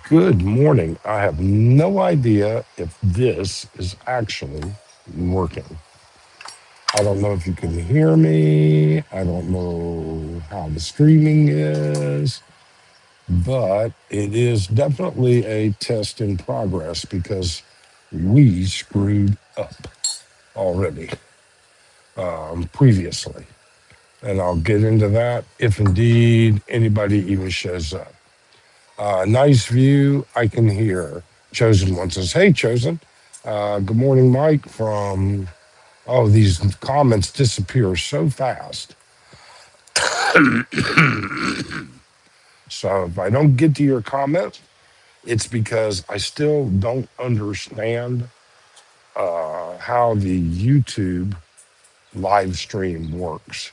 Good morning. I have no idea if this is actually working. I don't know if you can hear me. I don't know how the streaming is, but it is definitely a test in progress because we screwed up already previously. And I'll get into that if indeed anybody even shows up. Nice view. I can hear. Chosen one says, "Hey, Chosen. Good morning, Mike." Oh, these comments disappear so fast. So if I don't get to your comment, it's because I still don't understand how the YouTube live stream works.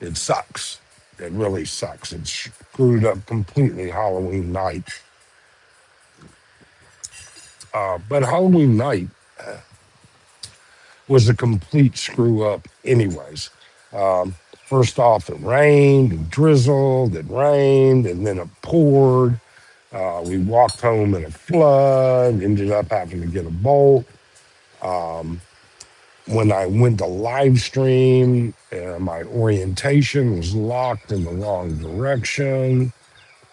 It sucks. It really sucks. It's screwed up completely Halloween night. But Halloween night was a complete screw up, anyways. Um, First off, it rained, it drizzled, it rained, and then it poured. We walked home in a flood, ended up having to get a bolt. Um, when I went to live stream, my orientation was locked in the wrong direction.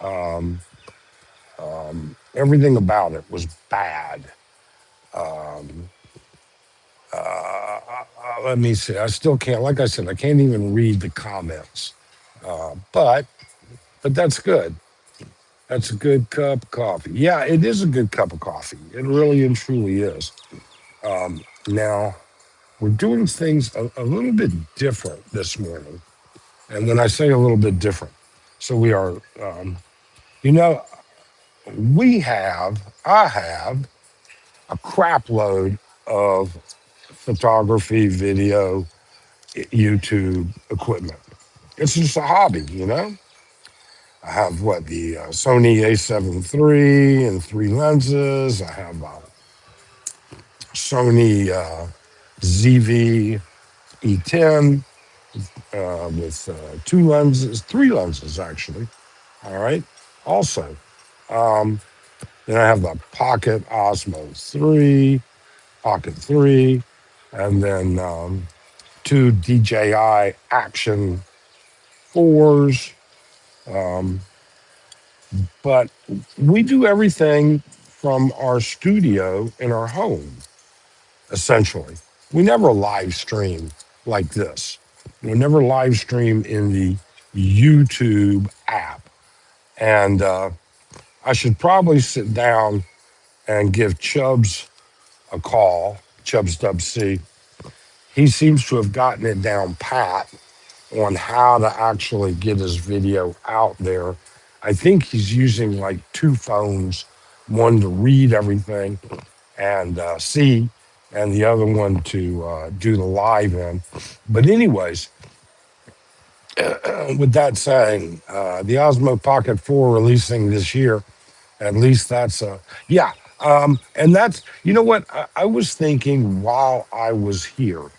Um, Everything about it was bad. Um, Let me see. I still can't. Like I said, I can't even read the comments. But that's good. That's a good cup of coffee. Yeah, it is a good cup of coffee. It really and truly is. Now we're doing things a little bit different this morning, and when I say a little bit different, so we are. You know, I have a crap load of photography, video, YouTube equipment. It's just a hobby. I have the Sony A7 III and three lenses. I have a Sony ZV E10 with two lenses, three lenses actually. All right. Also, um, then I have the Pocket Osmo 3, Pocket 3, and then two DJI Action 4s. Um, but we do everything from our studio in our home, essentially. We never live stream like this. We never live stream in the YouTube app. And I should probably sit down and give Chubbs a call, Chubbs Dub C. He seems to have gotten it down pat on how to actually get his video out there. I think he's using like two phones, one to read everything and see, and the other one to do the live in. But anyways, with that saying, the Osmo Pocket 4 releasing this year, at least that's yeah. And that's, you know what, I was thinking while I was here,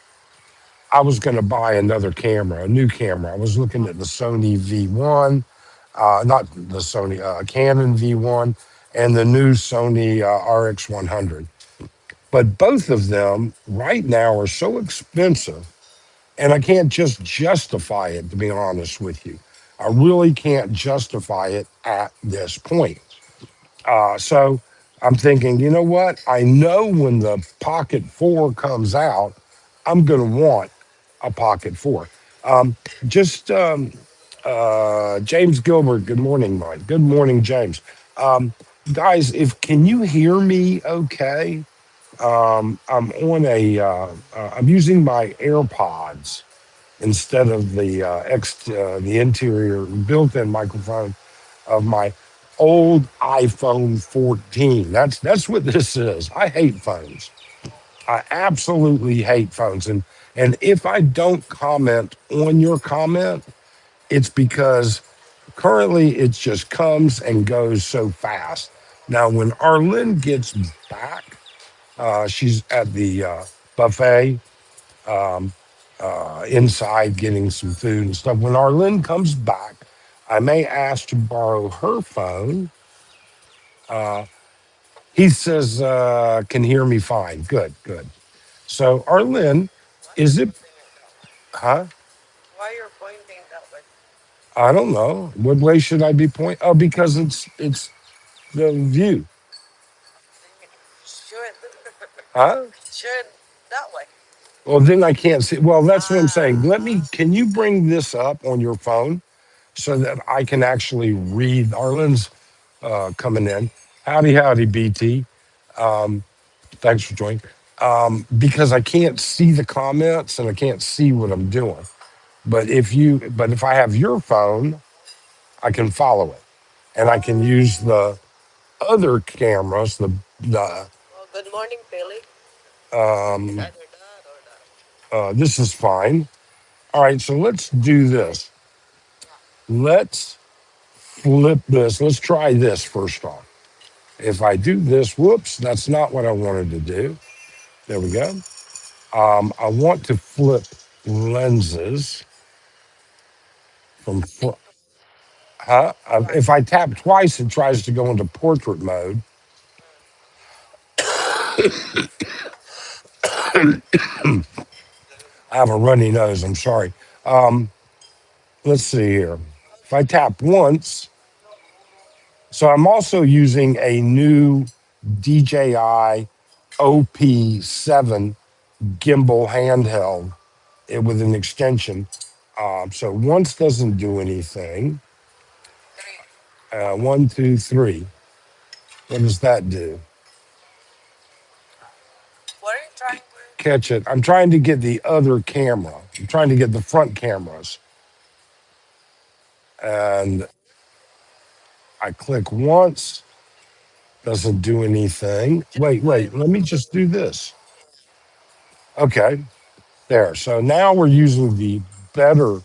I was going to buy another camera, a new camera. I was looking at the Sony V1, not the Sony, Canon V1, and the new Sony RX100. But both of them right now are so expensive, and I can't just justify it, to be honest with you. I really can't justify it at this point. So I'm thinking, you know what? I know when the Pocket 4 comes out, I'm going to want a pocket four. Um, just James Gilbert. Good morning, Mike. Good morning, James. Um, guys, if can you hear me? Okay. I'm on I'm using my AirPods instead of the interior built-in microphone of my old iPhone 14. That's what this is. I hate phones. I absolutely hate phones. And if I don't comment on your comment, it's because currently it just comes and goes so fast. Now, when Arlen gets back, she's at the buffet inside getting some food and stuff. When Arlen comes back, I may ask to borrow her phone. He says, can hear me fine. Good, good. So, Arlen, is it, huh? I don't know. What way should I be pointing? Oh, because it's the view, huh? Well, then I can't see. Well, that's what I'm saying. Can you bring this up on your phone so that I can actually read Arlen's coming in? Howdy, howdy, BT. Thanks for joining. Because I can't see the comments and I can't see what I'm doing. But if I have your phone, I can follow it and I can use the other cameras. The um, this is fine. All right, so let's do this. Let's flip this. Let's try this first off. If I do this, whoops, that's not what I wanted to do. There we go. I want to flip lenses from, huh? If I tap twice, it tries to go into portrait mode. I have a runny nose. I'm sorry. Um, let's see here. If I tap once, so I'm also using a new DJI OP7 gimbal handheld with an extension. So once doesn't do anything. One, two, three. What does that do? Catch it. I'm trying to get the other camera. I'm trying to get the front cameras. And I click once, doesn't do anything. Wait, let me just do this. Okay, there. So now we're using the better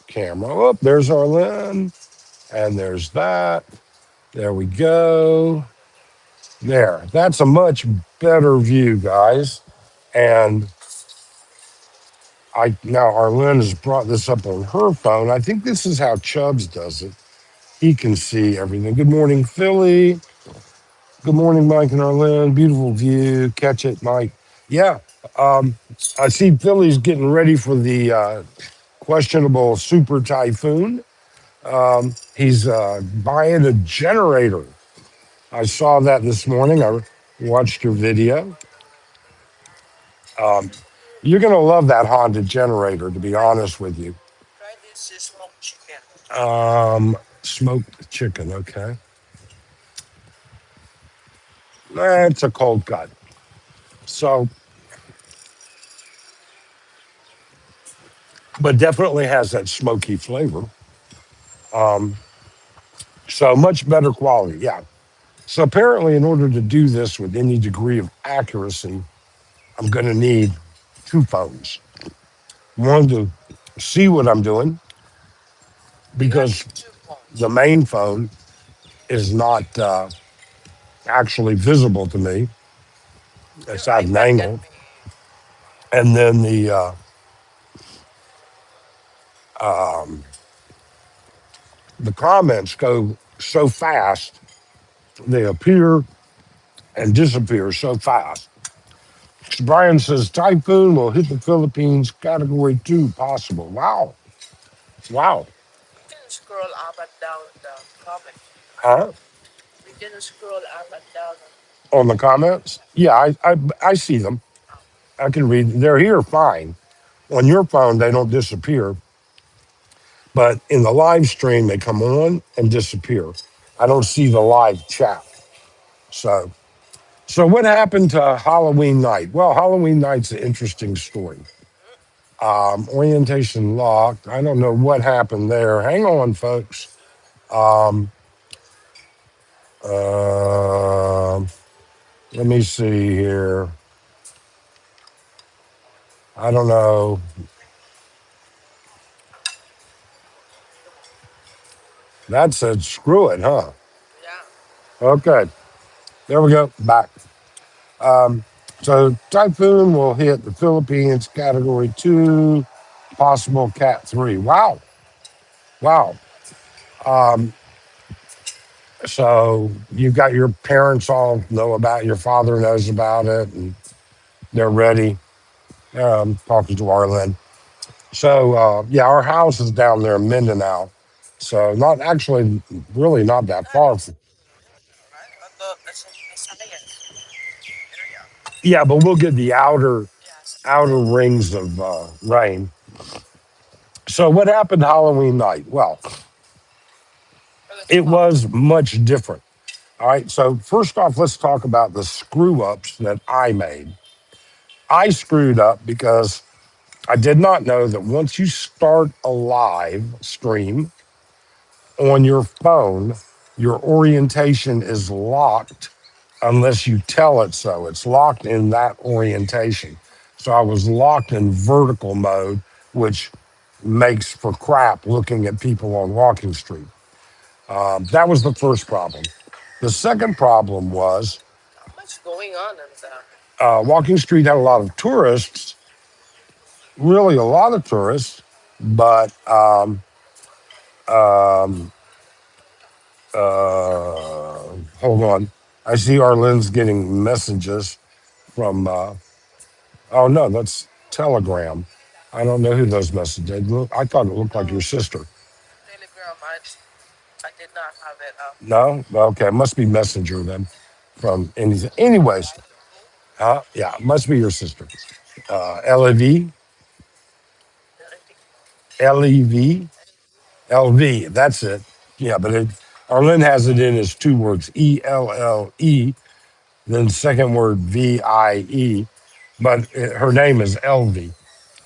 camera. Oh, there's our lens, and there's that. There we go. There. That's a much better view, guys. And I now Arlen has brought this up on her phone. I think this is how Chubbs does it. He can see everything. Good morning, Philly. Good morning, Mike and Arlen. Beautiful view. Catch it, Mike. Yeah. Um, I see Philly's getting ready for the questionable super typhoon. He's buying a generator. I saw that this morning. I watched your video. Um, you're going to love that Honda generator, to be honest with you. Smoked chicken, okay. It's a cold cut. So, but definitely has that smoky flavor. Um, so much better quality, yeah. So apparently, in order to do this with any degree of accuracy, I'm going to need two phones. One to see what I'm doing because the main phone is not actually visible to me. It's at an angle, and then um, the comments go so fast; they appear and disappear so fast. Brian says typhoon will hit the Philippines, category two possible. Wow, wow, huh? On the comments? Yeah, I see them. I can read. They're here fine. On your phone, they don't disappear, but in the live stream, they come on and disappear. I don't see the live chat. So, so what happened to Halloween night? Well, Halloween night's an interesting story. Orientation locked. I don't know what happened there. Hang on, folks. Um, uh, Let me see here. I don't know. That said, screw it, huh? Okay, there we go. Back. Um, so typhoon will hit the Philippines, category two, possible cat three. Wow, wow. Um, so you've got your parents all know about, your father knows about it, and they're ready. Talking to Arlen. So yeah, our house is down there in Mindanao. So not actually, really not that far. Yeah, but we'll get the outer rings of rain. So what happened Halloween night? Well, it was much different. All right. So first off, let's talk about the screw ups that I made. I screwed up because I did not know that once you start a live stream on your phone, your orientation is locked unless you tell it so. It's locked in that orientation. So I was locked in vertical mode, which makes for crap looking at people on Walking Street. That was the first problem. The second problem was Walking Street had a lot of tourists, really a lot of tourists, but um, hold on. I see Arlene's getting messages from, oh no, that's Telegram. I don't know who those messages. I thought it looked like your sister. No? Okay, it must be Messenger then from anything. Anyways, yeah, it must be your sister. LEV, LEV, LV, that's it. Yeah, but Arlen has it in as two words, ELLE, then second word VIE, but her name is LV.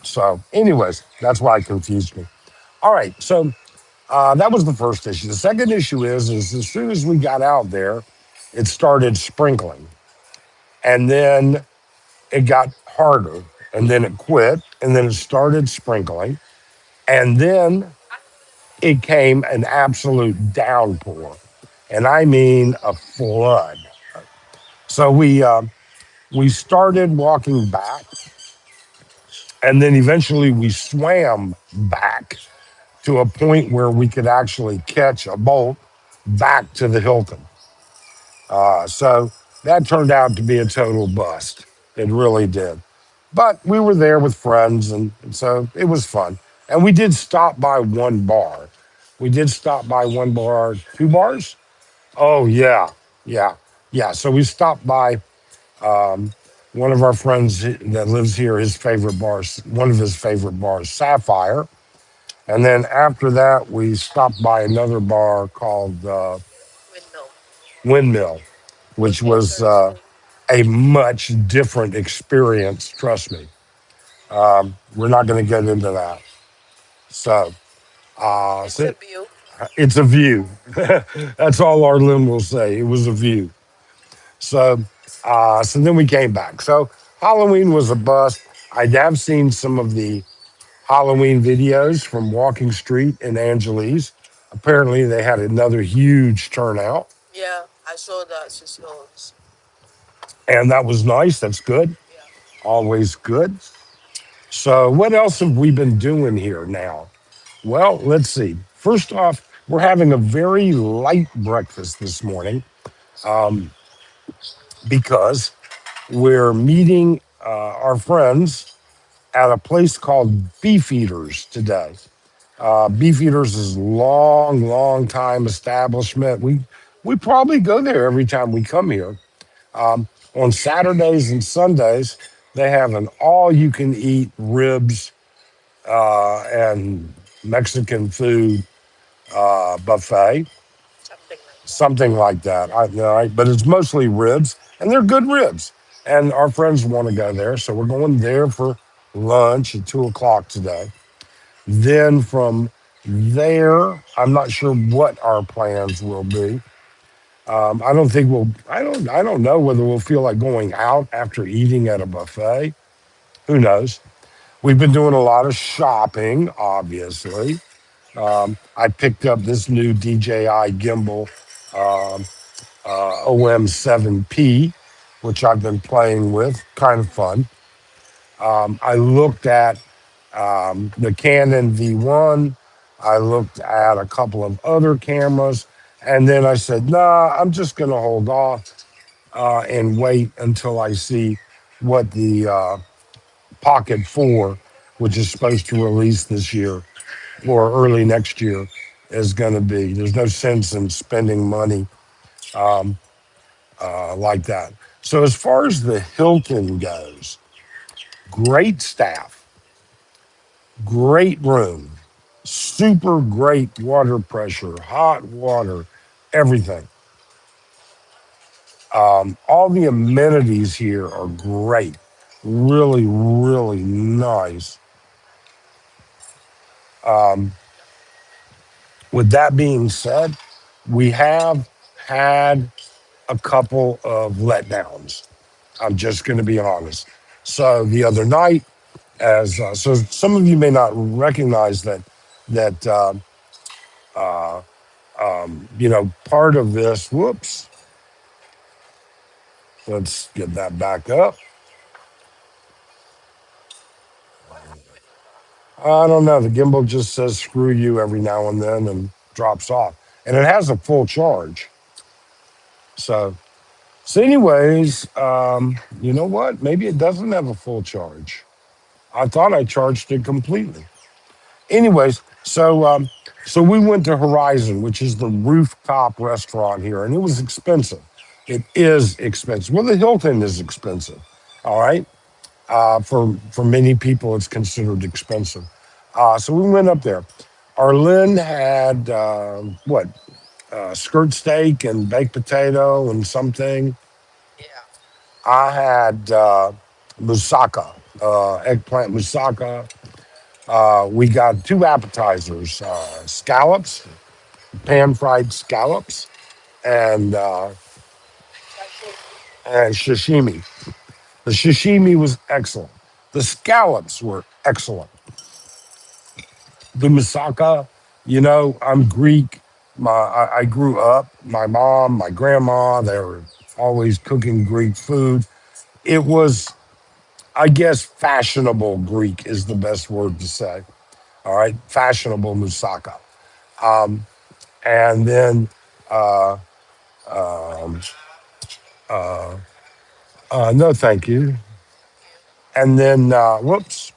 So, anyways, that's why it confused me. All right, so that was the first issue. The second issue is as soon as we got out there, it started sprinkling, and then it got harder, and then it quit, and then it started sprinkling, and then it came an absolute downpour, and I mean a flood. So we started walking back, and then eventually we swam back to a point where we could actually catch a boat back to the Hilton. So that turned out to be a total bust. It really did. But we were there with friends, and so it was fun. And we did stop by one bar. We did stop by one bar, two bars. Oh yeah, yeah, yeah. So we stopped by one of our friends that lives here. His favorite bars, one of his favorite bars, Sapphire. And then after that, we stopped by another bar called Windmill, which was a much different experience. Trust me. We're not going to get into that. So, so it's a view. That's all Arlen will say. It was a view. So, so then we came back. So Halloween was a bust. I have seen some of the Halloween videos from Walking Street in Angeles. Apparently, they had another huge turnout, and that was nice. That's good. Always good. So, what else have we been doing here now? Well, let's see. First off, we're having a very light breakfast this morning because we're meeting our friends at a place called Beefeaters today. Beefeaters is long time establishment. We probably go there every time we come here. On Saturdays and Sundays, They have an all-you-can-eat ribs and Mexican food buffet, something like that. But it's mostly ribs, and they're good ribs. And our friends want to go there, so we're going there for lunch at 2 o'clock today. Then from there, I'm not sure what our plans will be. I don't think we'll. I don't know whether we'll feel like going out after eating at a buffet. Who knows? We've been doing a lot of shopping, obviously. I picked up this new DJI gimbal, um, OM7P, which I've been playing with. Kind of fun. I looked at the Canon V1. I looked at a couple of other cameras. And then I said, nah, I'm just going to hold off and wait until I see what the Pocket 4, which is supposed to release this year or early next year, is going to be. There's no sense in spending money um, like that. So, as far as the Hilton goes, great staff, great room, super great water pressure, hot water, everything. All the amenities here are great, really, really nice. Um, with that being said, we have had a couple of letdowns. I'm just going to be honest. So the other night, as so some of you may not recognize that uh, part of this. Whoops, let's get that back up. I don't know. The gimbal just says "screw you" every now and then and drops off, and it has a full charge. So anyways, you know what? Maybe it doesn't have a full charge. I thought I charged it completely. Anyways, so we went to Horizon, which is the rooftop restaurant here, and it was expensive. It is expensive. Well, the Hilton is expensive. All right, for many people, it's considered expensive. So we went up there. Arlen had what skirt steak and baked potato and something. I had moussaka, eggplant moussaka. We got two appetizers, scallops, pan fried scallops, and sashimi. The sashimi was excellent. The scallops were excellent. The moussaka, I'm Greek. I grew up. My mom, my grandma, they were always cooking Greek food. It was, I guess, fashionable Greek is the best word to say. All right, fashionable moussaka. Um, and then uh, um, uh, no, thank you. And then whoops,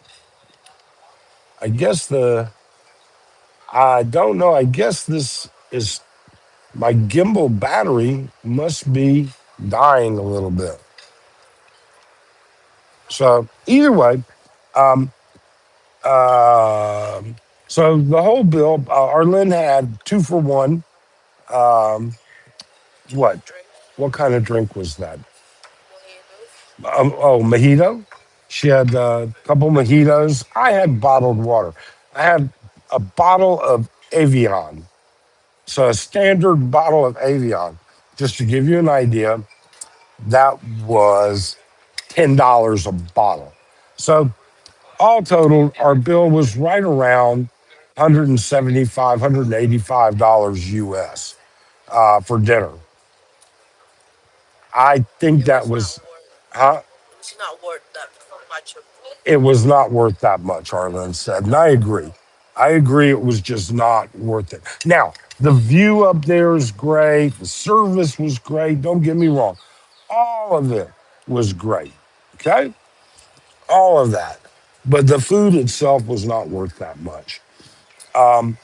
I guess I don't know. I guess this is my gimbal battery must be dying a little bit. So either way, um, um so the whole bill, Arlen had 2 for 1. Um, what? What kind of drink was that? Oh, mojito. She had a couple mojitos. I had bottled water. I had a bottle of Avion. So a standard bottle of Avion. Just to give you an idea, that was $10 a bottle. So all total, our bill was right around 175, $185 US for dinner. I think that was, huh? It was not worth that much, Arlen said. And I agree. I agree it was just not worth it. Now, the view up there is great. The service was great. Don't get me wrong. All of it was great. Okay? All of that. But the food itself was not worth that much. Um,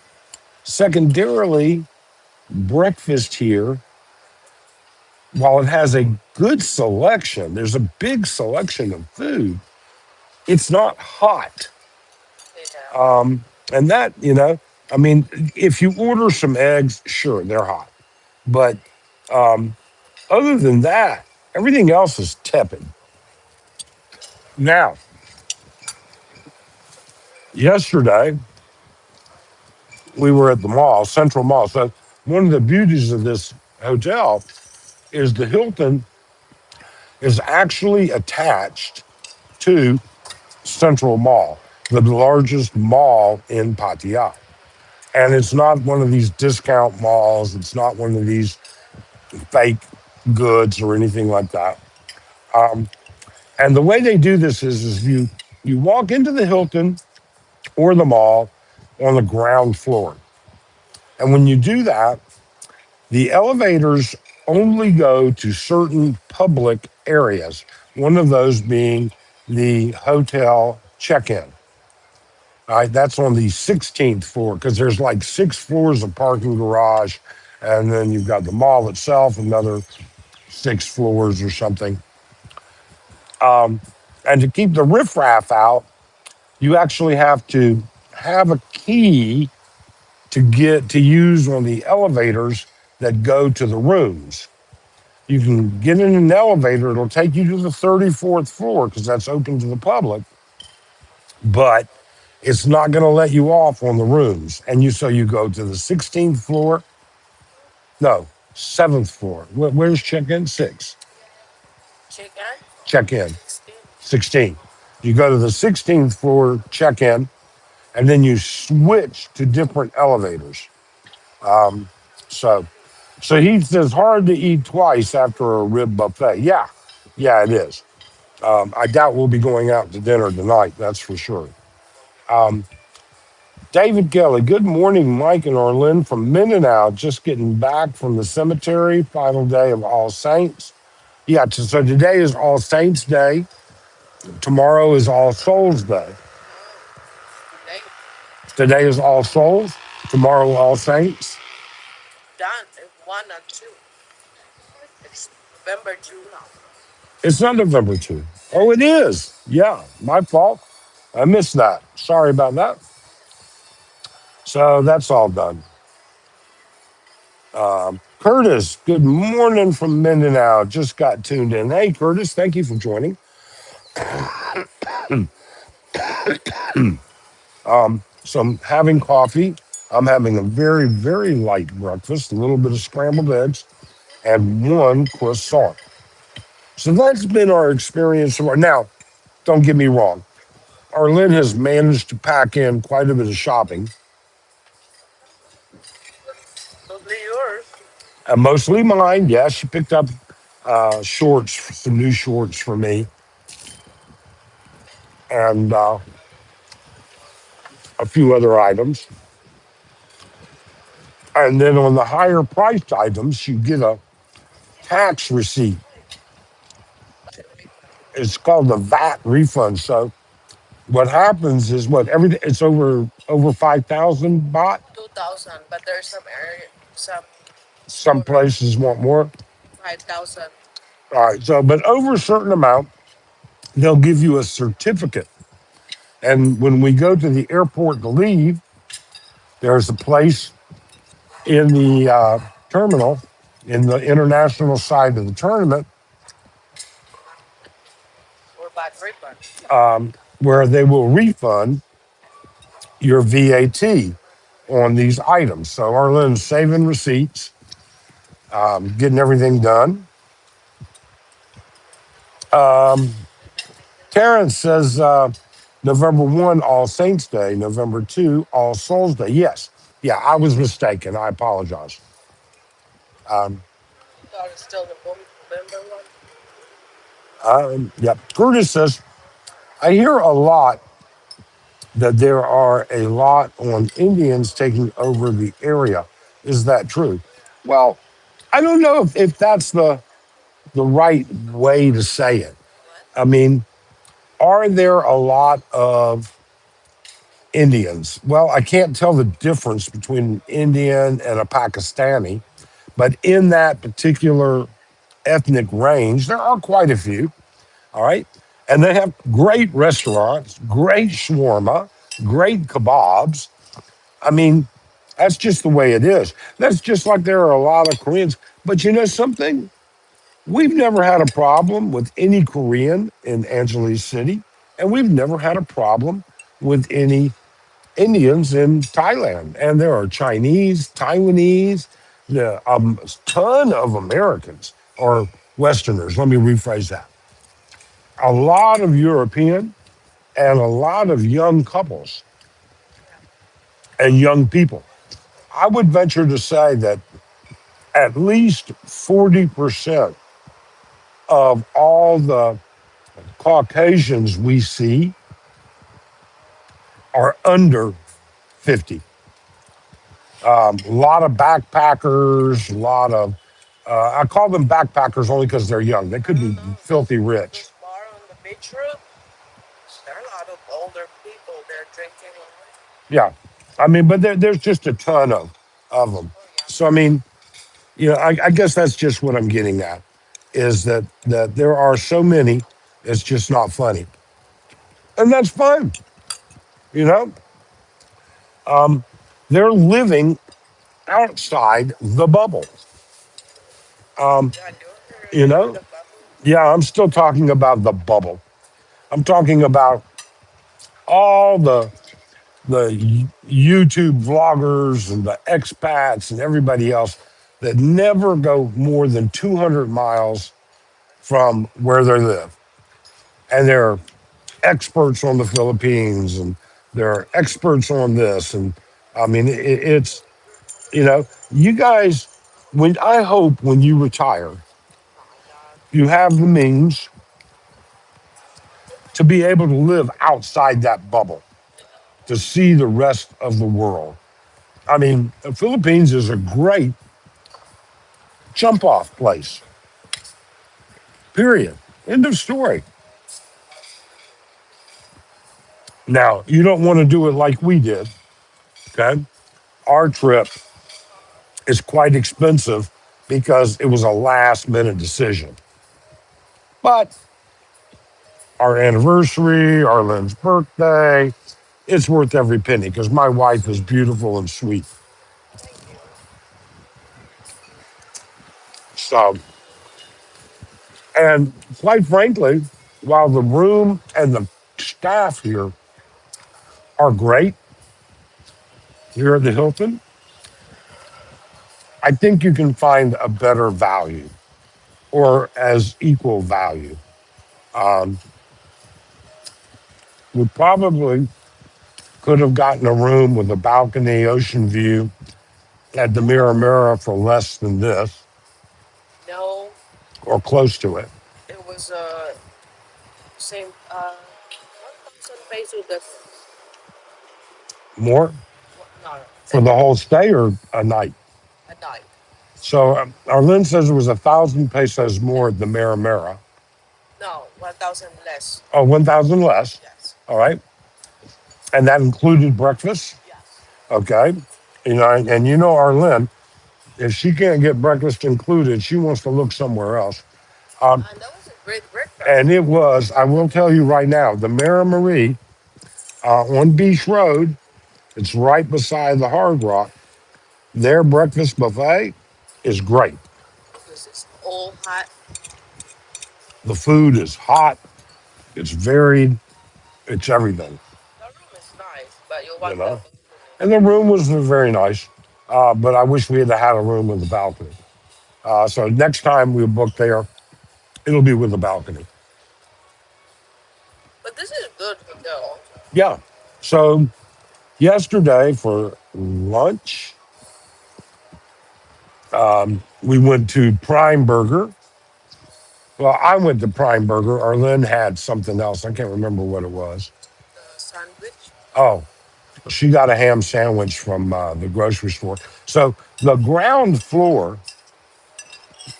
Secondarily, breakfast here, while it has a good selection, there's a big selection of food. it's not hot. And that, I mean, if you order some eggs, sure, they're hot. But other than that, everything else is tepid. Now, yesterday, we were at the mall, Central Mall. So, one of the beauties of this hotel is the Hilton is actually attached to Central Mall, the largest mall in Pattaya. And it's not one of these discount malls. It's not one of these fake goods or anything like that. Um, and the way they do this is you walk into the Hilton or the mall on the ground floor. And when you do that, the elevators only go to certain public areas, one of those being the hotel check in. All right, that's on the 16th floor because there's like 6 floors of parking garage. And then you've got the mall itself, another 6 floors or something. And to keep the riffraff out, you actually have to have a key to get to use on the elevators that go to the rooms. You can get in an elevator, it'll take you to the 34th floor because that's open to the public, but it's not going to let you off on the rooms. And so you go to the 16th floor, no, 7th floor. Where's check in? Six. Check in, 16. You go to the 16th floor check in, and then you switch to different elevators. Um, so, so he says hard to eat twice after a rib buffet. Yeah, yeah, it is. I doubt we'll be going out to dinner tonight. That's for sure. Um, David Kelly, good morning, Mike and Orlin from Mindanao. Just getting back from the cemetery. Final day of All Saints. Yeah, so today is All Saints Day. Tomorrow is All Souls Day. Today is All Souls. Tomorrow, All Saints. It's not November 2. Oh, it is. Yeah, my fault. I missed that. Sorry about that. So that's all done. Curtis, good morning from Mindanao. Just got tuned in. Hey, Curtis, thank you for joining. So I'm having coffee. I'm having a very, very light breakfast, a little bit of scrambled eggs, and one croissant. So that's been our experience. Now, don't get me wrong. Arlene has managed to pack in quite a bit of shopping. Mostly mine. Yeah, she picked up shorts, some new shorts for me, and a few other items. And then on the higher priced items, you get a tax receipt. It's called the VAT refund. So what happens is what everything it's over 5,000 baht. Some places want more. All right. So, but over a certain amount, they'll give you a certificate. And when we go to the airport to leave, there's a place in the terminal, in the international side of the tournament, where they will refund your VAT on these items. So Arlen's saving receipts, getting everything done. Um, Terrence says November 1, All Saints Day, November 2, All Souls Day. Yes. Yeah, I was mistaken. I apologize. Um, yep. Curtis says, I hear a lot that there are a lot on Indians taking over the area. Is that true? Well, I don't know if that's the right way to say it. I mean, are there a lot of Indians? Well, I can't tell the difference between an Indian and a Pakistani, but in that particular ethnic range, there are quite a few. All right. And they have great restaurants, great shawarma, great kebabs. I mean, that's just the way it is. That's just like there are a lot of Koreans. But you know something? We've never had a problem with any Korean in Angeles City, and we've never had a problem with any Indians in Thailand. And there are Chinese, Taiwanese, a ton of Americans or Westerners. Let me rephrase that. A lot of European and a lot of young couples and young people. I would venture to say that at least 40% of all the Caucasians we see are under 50. A lot of backpackers, a lot of, I call them backpackers only because they're young. They could be filthy rich. Yeah. I mean, but there's just a ton of them. So, I mean, I guess that's just what I'm getting at is that there are so many, it's just not funny. And that's fine. You know, they're living outside the bubble. Um, you know, yeah, I'm still talking about the bubble. I'm talking about all the YouTube vloggers and the expats and everybody else that never go more than 200 miles from where they live. And they're experts on the Philippines and they're experts on this. And I mean, it's, you guys, when I hope when you retire, you have the means to be able to live outside that bubble, to see the rest of the world. I mean, the Philippines is a great jump off place, period. End of story. Now, you don't want to do it like we did, okay? Our trip is quite expensive because it was a last minute decision. But our anniversary, our Lynn's birthday, it's worth every penny because my wife is beautiful and sweet. So, and quite frankly, while the room and the staff here are great here at the Hilton, I think you can find a better value or as equal value. Um, we probably could have gotten a room with a balcony, ocean view at the Mira for less than this or close to it. More for the whole stay or a night. So Arlene says it was 1,000 pesos more at the Mira. Oh, 1,000 less. All right. And that included breakfast. Okay. And Arlene, if she can't get breakfast included, she wants to look somewhere else. Um, and it was, I will tell you right now, the Mira Marie on Beach Road, it's right beside the Hard Rock. Their breakfast buffet is great. The food is hot, it's varied, it's everything. And the room was very nice, but I wish we had had a room with a balcony. So next time we book there, it'll be with a balcony. Yeah. So yesterday for lunch, we went to Prime Burger. Well, I went to Prime Burger. Arlen had something else. I can't remember what it was. Oh, she got a ham sandwich from the grocery store. So the ground floor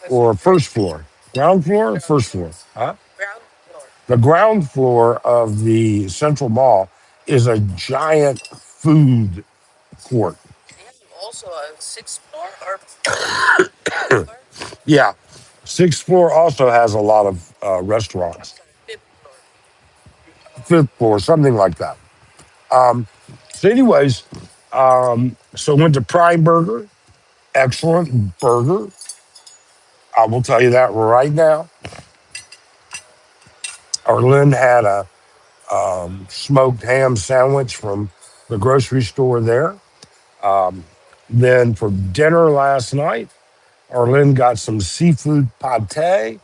or first floor, ground floor or first floor, huh? The ground floor of the Central Mall is a giant food court. Yeah. Sixth floor also has a lot of restaurants. fifth floor, something like that. Um, so, anyways, so went to Prime Burger, excellent burger. I will tell you that right now. Arlen had a smoked ham sandwich from the grocery store there. Um, then for dinner last night, Arlen got some seafood pad thai,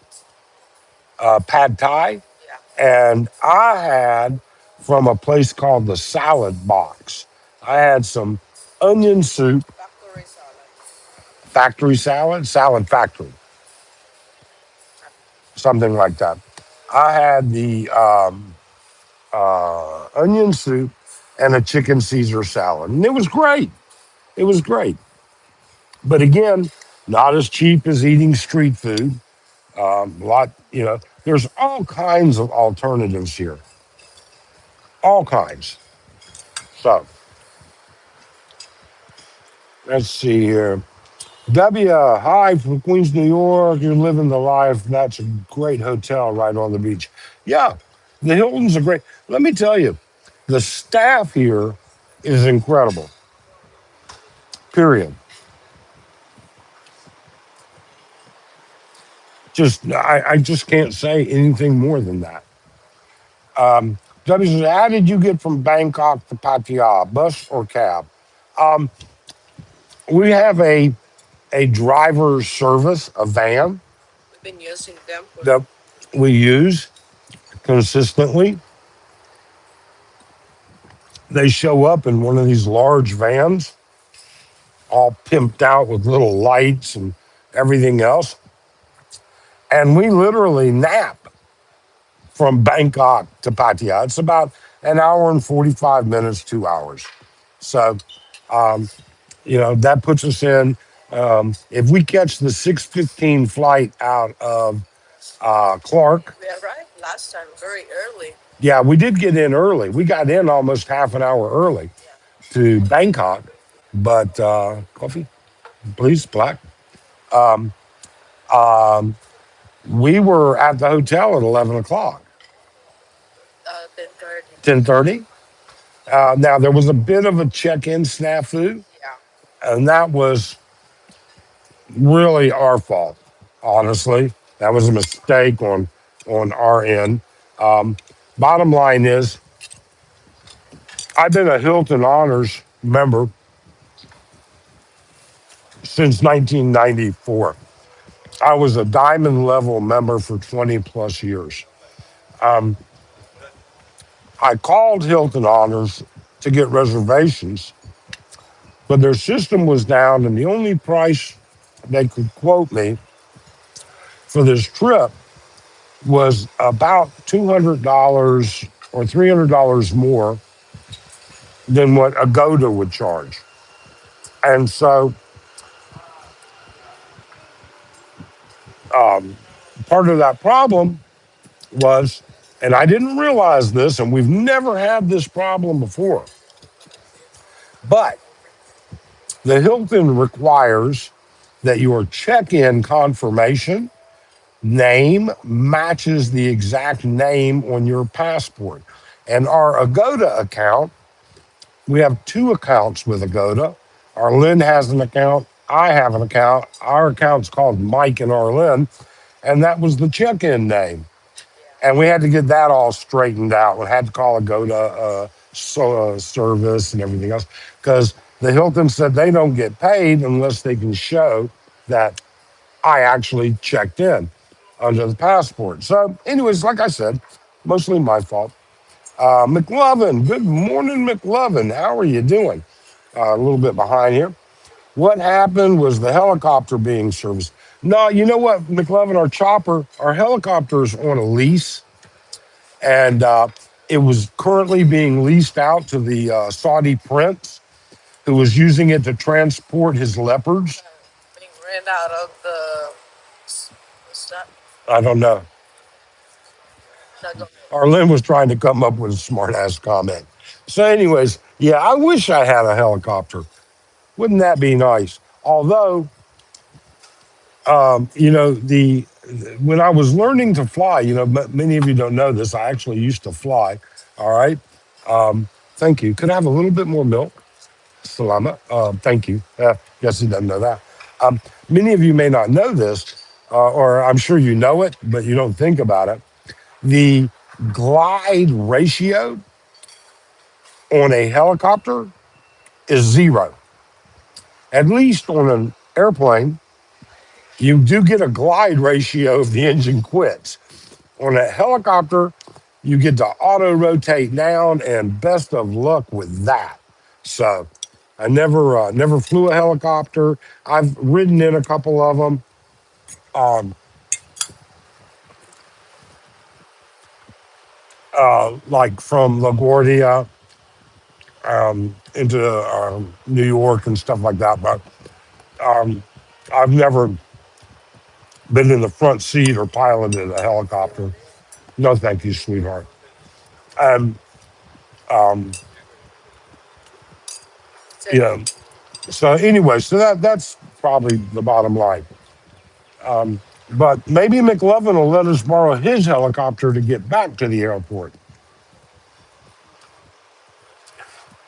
and I had from a place called the Salad Box. I had some onion soup, factory salad factory, something like that. I had the onion soup and a chicken Caesar salad, and it was great. It was great, but again, not as cheap as eating street food. A lot, there's all kinds of alternatives here, all kinds. So let's see here. W, hi from Queens, New York. You're living the life. That's a great hotel right on the beach. Yeah, the Hilton's a great. Let me tell you, the staff here is incredible. Period. I just can't say anything more than that. W says, how did you get from Bangkok to Pattaya, bus or cab? Um, we have a driver service, a van that we use consistently. They show up in one of these large vans, all pimped out with little lights and everything else. And we literally nap from Bangkok to Pattaya. It's about an hour and 45 minutes, 2 hours. So, um, that puts us in. If we catch the 6:15 flight out of Clark, yeah, we did get in early. We got in almost half an hour early to Bangkok, but coffee, please, black. Um, um, we were at the hotel at 11 o'clock, 10:30. Now there was a bit of a check-in snafu, and that was really our fault. Honestly, that was a mistake on our end. Um, Bottom line is, I've been a Hilton Honors member since 1994. I was a diamond level member for 20 plus years. Um, I called Hilton Honors to get reservations, but their system was down, and the only price they could quote me for this trip was about $200 or $300 more than what Agoda would charge. And so um, part of that problem was, and I didn't realize this, and we've never had this problem before, but the Hilton requires that your check in confirmation name matches the exact name on your passport. And our Agoda account, we have two accounts with Agoda. Arlen has an account. I have an account. Our account's called Mike and Arlen, and that was the check in name. And we had to get that all straightened out. We had to call Agoda service and everything else because the Hilton said they don't get paid unless they can show that I actually checked in under the passport. So, anyways, like I said, mostly my fault. McLovin, good morning, McLovin. How are you doing? A little bit behind here. What happened was the helicopter being serviced. No, you know what, McLovin, our helicopter is on a lease, and it was currently being leased out to the Saudi prince who was using it to transport his leopards. I don't know. Arlen was trying to come up with a smart ass comment. So, anyways, yeah, I wish I had a helicopter. Wouldn't that be nice? Although, the when I was learning to fly, many of you don't know this. I actually used to fly. All right. Thank you. Could I have a little bit more milk? Salama. Thank you. Guess he doesn't know that. Many of you may not know this, or I'm sure you know it, but you don't think about it. The glide ratio on a helicopter is zero. At least on an airplane, you do get a glide ratio if the engine quits. On a helicopter, you get to auto rotate down, and best of luck with that. So, I never flew a helicopter. I've ridden in a couple of them, um, like from LaGuardia into New York and stuff like that. But um, I've never been in the front seat or piloted a helicopter. No, thank you, sweetheart. And um, yeah. So anyway, so that's probably the bottom line. But maybe McLovin will let us borrow his helicopter to get back to the airport.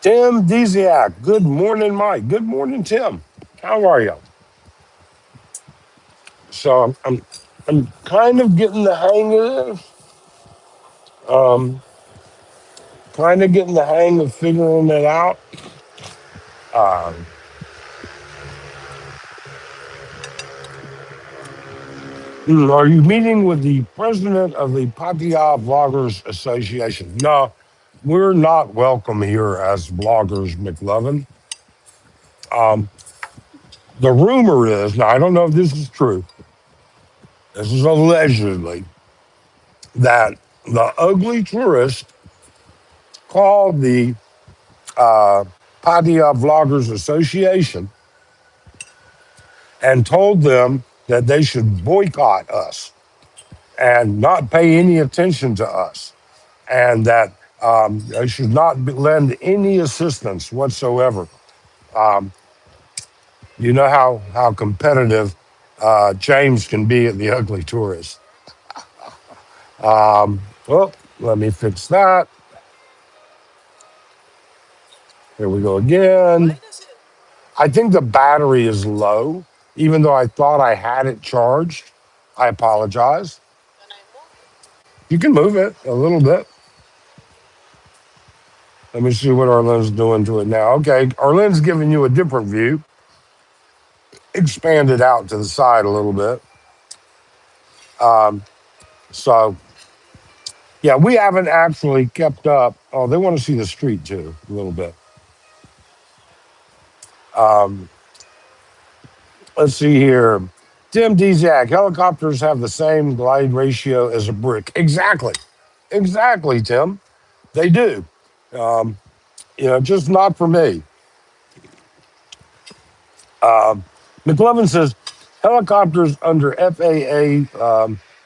Tim Desiak. Good morning, Mike. Good morning, Tim. How are you? So I'm kind of getting the hang of this. Um, Kind of getting the hang of figuring it out. Um, are you meeting with the president of the Pattaya Vloggers Association? No, we're not welcome here as bloggers, McLovin. Um, the rumor is, now I don't know if this is true, this is allegedly, that the ugly tourist called the uh, Pattaya Vloggers Association and told them that they should boycott us and not pay any attention to us, and that they should not lend any assistance whatsoever. Um, you know how competitive James can be at the ugly tourist. Well, let me fix that. Here we go again. I think the battery is low, even though I thought I had it charged. I apologize. You can move it a little bit. Let me see what Arlen's doing to it now. Okay, Arlen's giving you a different view. Expand it out to the side a little bit. Um, so, yeah, we haven't actually kept up. Oh, they want to see the street too, a little bit. Um, let's see here. Tim Dezak, helicopters have the same glide ratio as a brick. Exactly. Exactly, Tim. They do. Um, just not for me. Um, McLevin says helicopters under FAA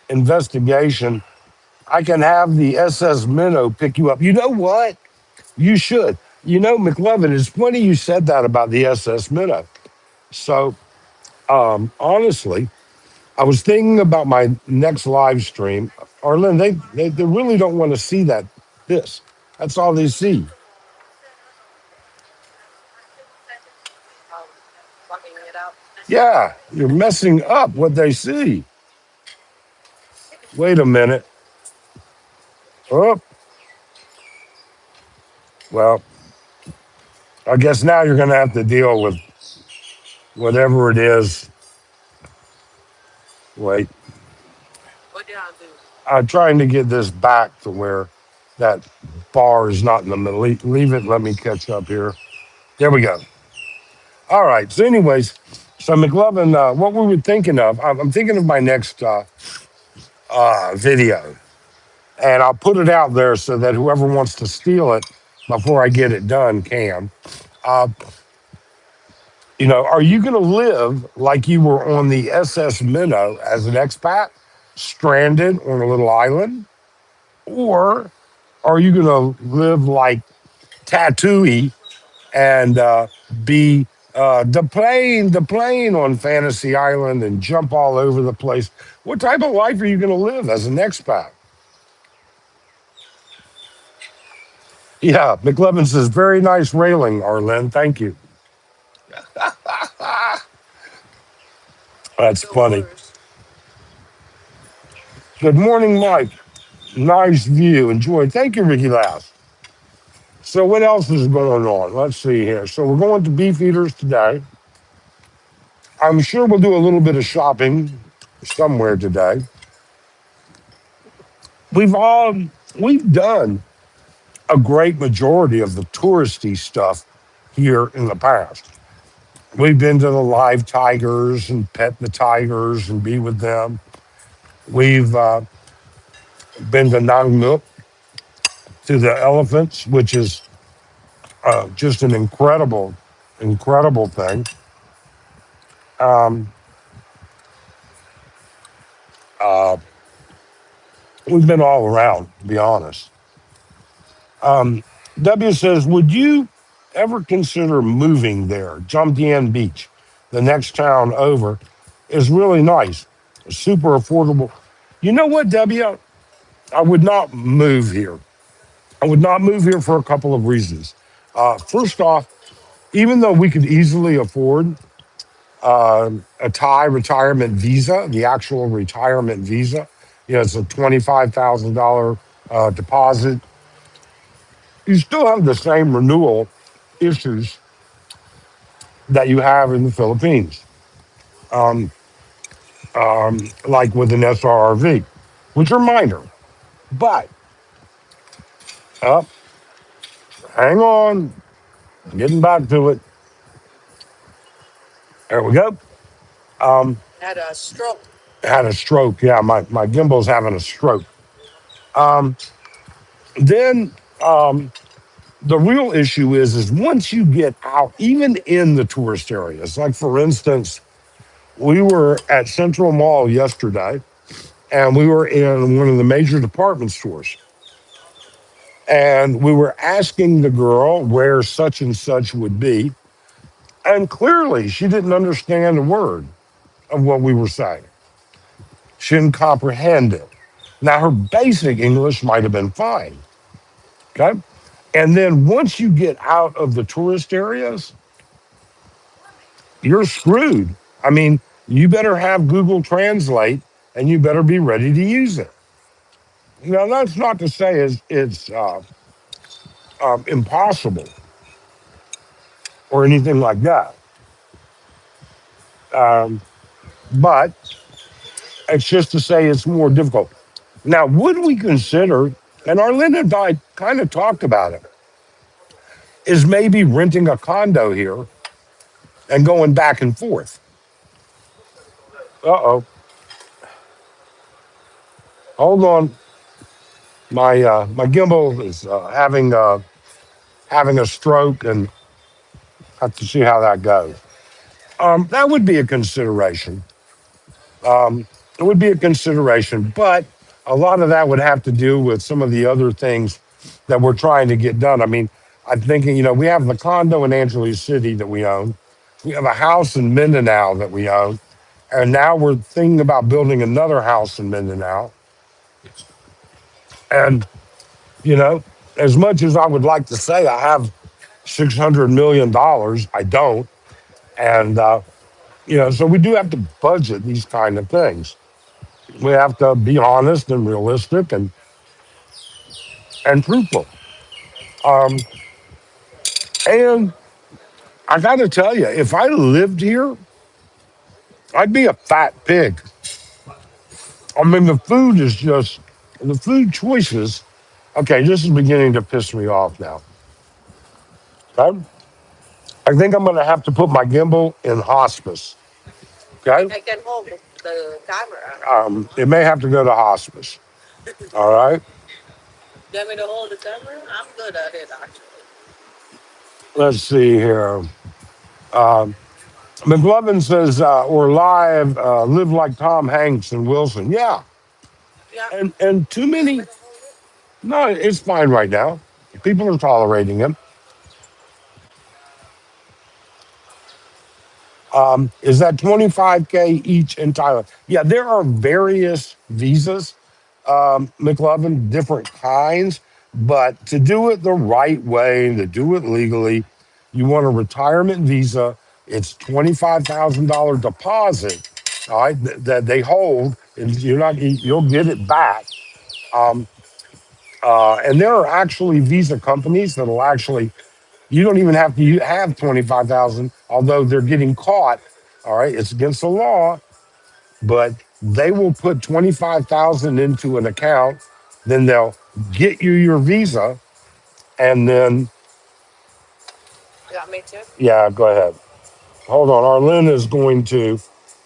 investigation. I can have the SS Minnow pick you up. You know what? You should. McLevin, it's funny you said that about the SS Minnow. So, honestly, I was thinking about my next live stream. Arlen, they really don't want to see this. That's all they see. Yeah, you're messing up what they see. Wait a minute. Oh, well, I guess now you're going to have to deal with whatever it is. Wait, I'm trying to get this back to where that bar is not in the middle. Leave it. Let me catch up here. There we go. All right. So, anyways, so McLovin, what we were thinking of, I'm thinking of my next video, and I'll put it out there so that whoever wants to steal it before I get it done can. Uh, are you going to live like you were on the SS Minnow as an expat, stranded on a little island? Or are you going to live like Tatooine and be the plane on Fantasy Island and jump all over the place? What type of life are you going to live as an expat? Yeah, McLevin says, very nice railing, Arlen. Thank you. That's funny. Good morning, Mike. Nice view. Enjoy. Thank you, Ricky Lass. So, what else is going on? Let's see here. So, we're going to Beef Eaters today. I'm sure we'll do a little bit of shopping somewhere today. We've all we've done a great majority of the touristy stuff here in the past. We've been to the live tigers and pet the tigers and be with them. We've been to Nang Nook to the elephants, which is just an incredible, incredible thing. Um, uh, we've been all around, to be honest. Um, W says, would you ever consider moving there? Jomtien Beach, the next town over, is really nice, super affordable. You know what, W? I would not move here. I would not move here for a couple of reasons. First off, even though we could easily afford a Thai retirement visa, the actual retirement visa, it's a $25,000 deposit. You still have the same renewal issues that you have in the Philippines, um, like with an SRRV, which are minor. But uh, hang on, getting back to it. There we go. Had a stroke. Yeah, my gimbal's having a stroke. Um, then the real issue is once you get out, even in the tourist areas, like for instance, we were at Central Mall yesterday and we were in one of the major department stores. And we were asking the girl where such and such would be. And clearly, she didn't understand a word of what we were saying. She didn't comprehend it. Now, her basic English might have been fine. Okay. And then once you get out of the tourist areas, you're screwed. I mean, you better have Google Translate and you better be ready to use it. Now, that's not to say it's impossible or anything like that. Um, but it's just to say it's more difficult. Now, would we consider, and Arlinda and I kind of talked about it, is maybe renting a condo here and going back and forth? Uh oh. Hold on. My gimbal is having a stroke and have to see how that goes. That would be a consideration. It would be a consideration, but a lot of that would have to do with some of the other things that we're trying to get done. I mean, I'm thinking, we have the condo in Angeles City that we own. We have a house in Mindanao that we own. And now we're thinking about building another house in Mindanao. And, you know, as much as I would like to say I have $600 million, I don't. And, so we do have to budget these kind of things. We have to be honest and realistic and truthful. Um, and I got to tell you, if I lived here, I'd be a fat pig. I mean, the food choices. Okay, this is beginning to piss me off now. Okay? I think I'm going to have to put my gimbal in hospice. Okay? It may have to go to hospice. All right? Let's see here. Um, McLovin says, or live, live like Tom Hanks and Wilson. Yeah. And too many. No, it's fine right now. People are tolerating him. Is that 25K each in Thailand? Yeah, there are various visas, McLovin, different kinds. But to do it the right way, to do it legally, you want a retirement visa. It's $25,000 deposit, all right, that they hold, and you'll get it back. Um, and there are actually visa companies that'll actually you don't even have to have 25,000, although they're getting caught. All right, it's against the law, but they will put 25,000 into an account, then they'll get you your visa, and then yeah, go ahead. Hold on, Arlen is going to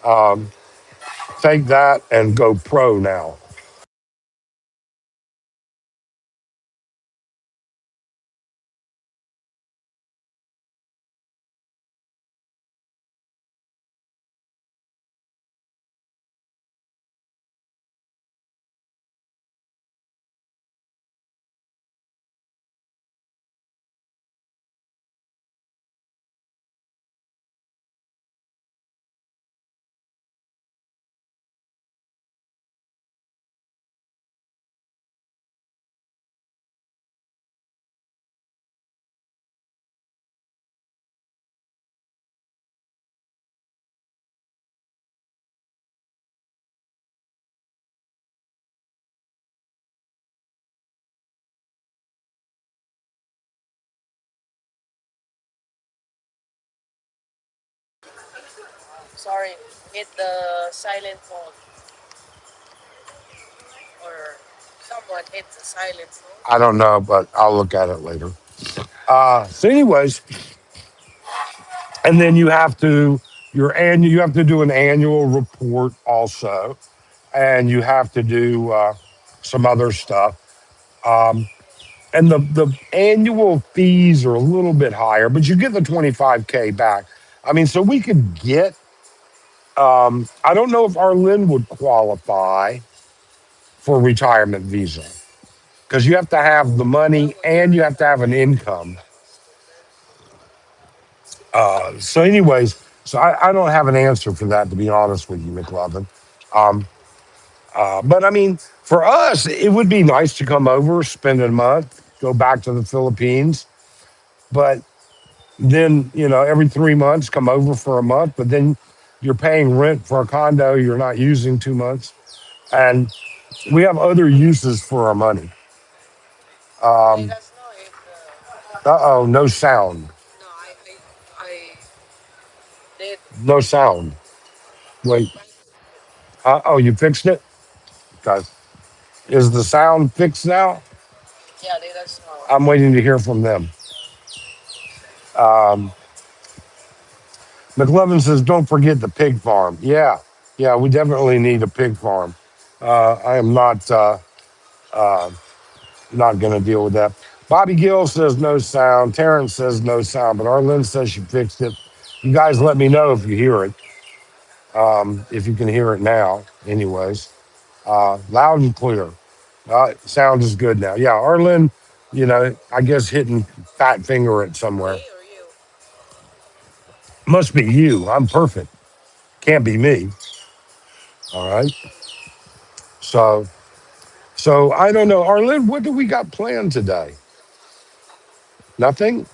um, take that and go pro now. I don't know, but I'll look at it later. So, anyways, and then you have to do an annual report also, and you have to do some other stuff. Um, and the annual fees are a little bit higher, but you get the 25K back. I mean, so we could get. I don't know if Arlen would qualify for a retirement visa because you have to have the money and you have to have an income. So, anyways, I don't have an answer for that to be honest with you, McLovin. Um, but I mean, for us, it would be nice to come over, spend a month, go back to the Philippines. But then, every 3 months, come over for a month. But then you're paying rent for a condo you're not using 2 months. And we have other uses for our money. Uh oh, no sound. No sound. Wait. Oh, you fixed it? Okay. Is the sound fixed now? I'm waiting to hear from them. Um, McLevin says, don't forget the pig farm. Yeah, yeah, we definitely need a pig farm. I am not going to deal with that. Bobby Gill says no sound. Terrence says no sound, but Arlen says she fixed it. You guys let me know if you hear it, if you can hear it now. Anyways, loud and clear. Sound is good now. Yeah, Arlen, I guess hitting fat finger it somewhere. Must be you. I'm perfect. Can't be me. All right. So, so I don't know. Arlen, what do we got planned today? Nothing.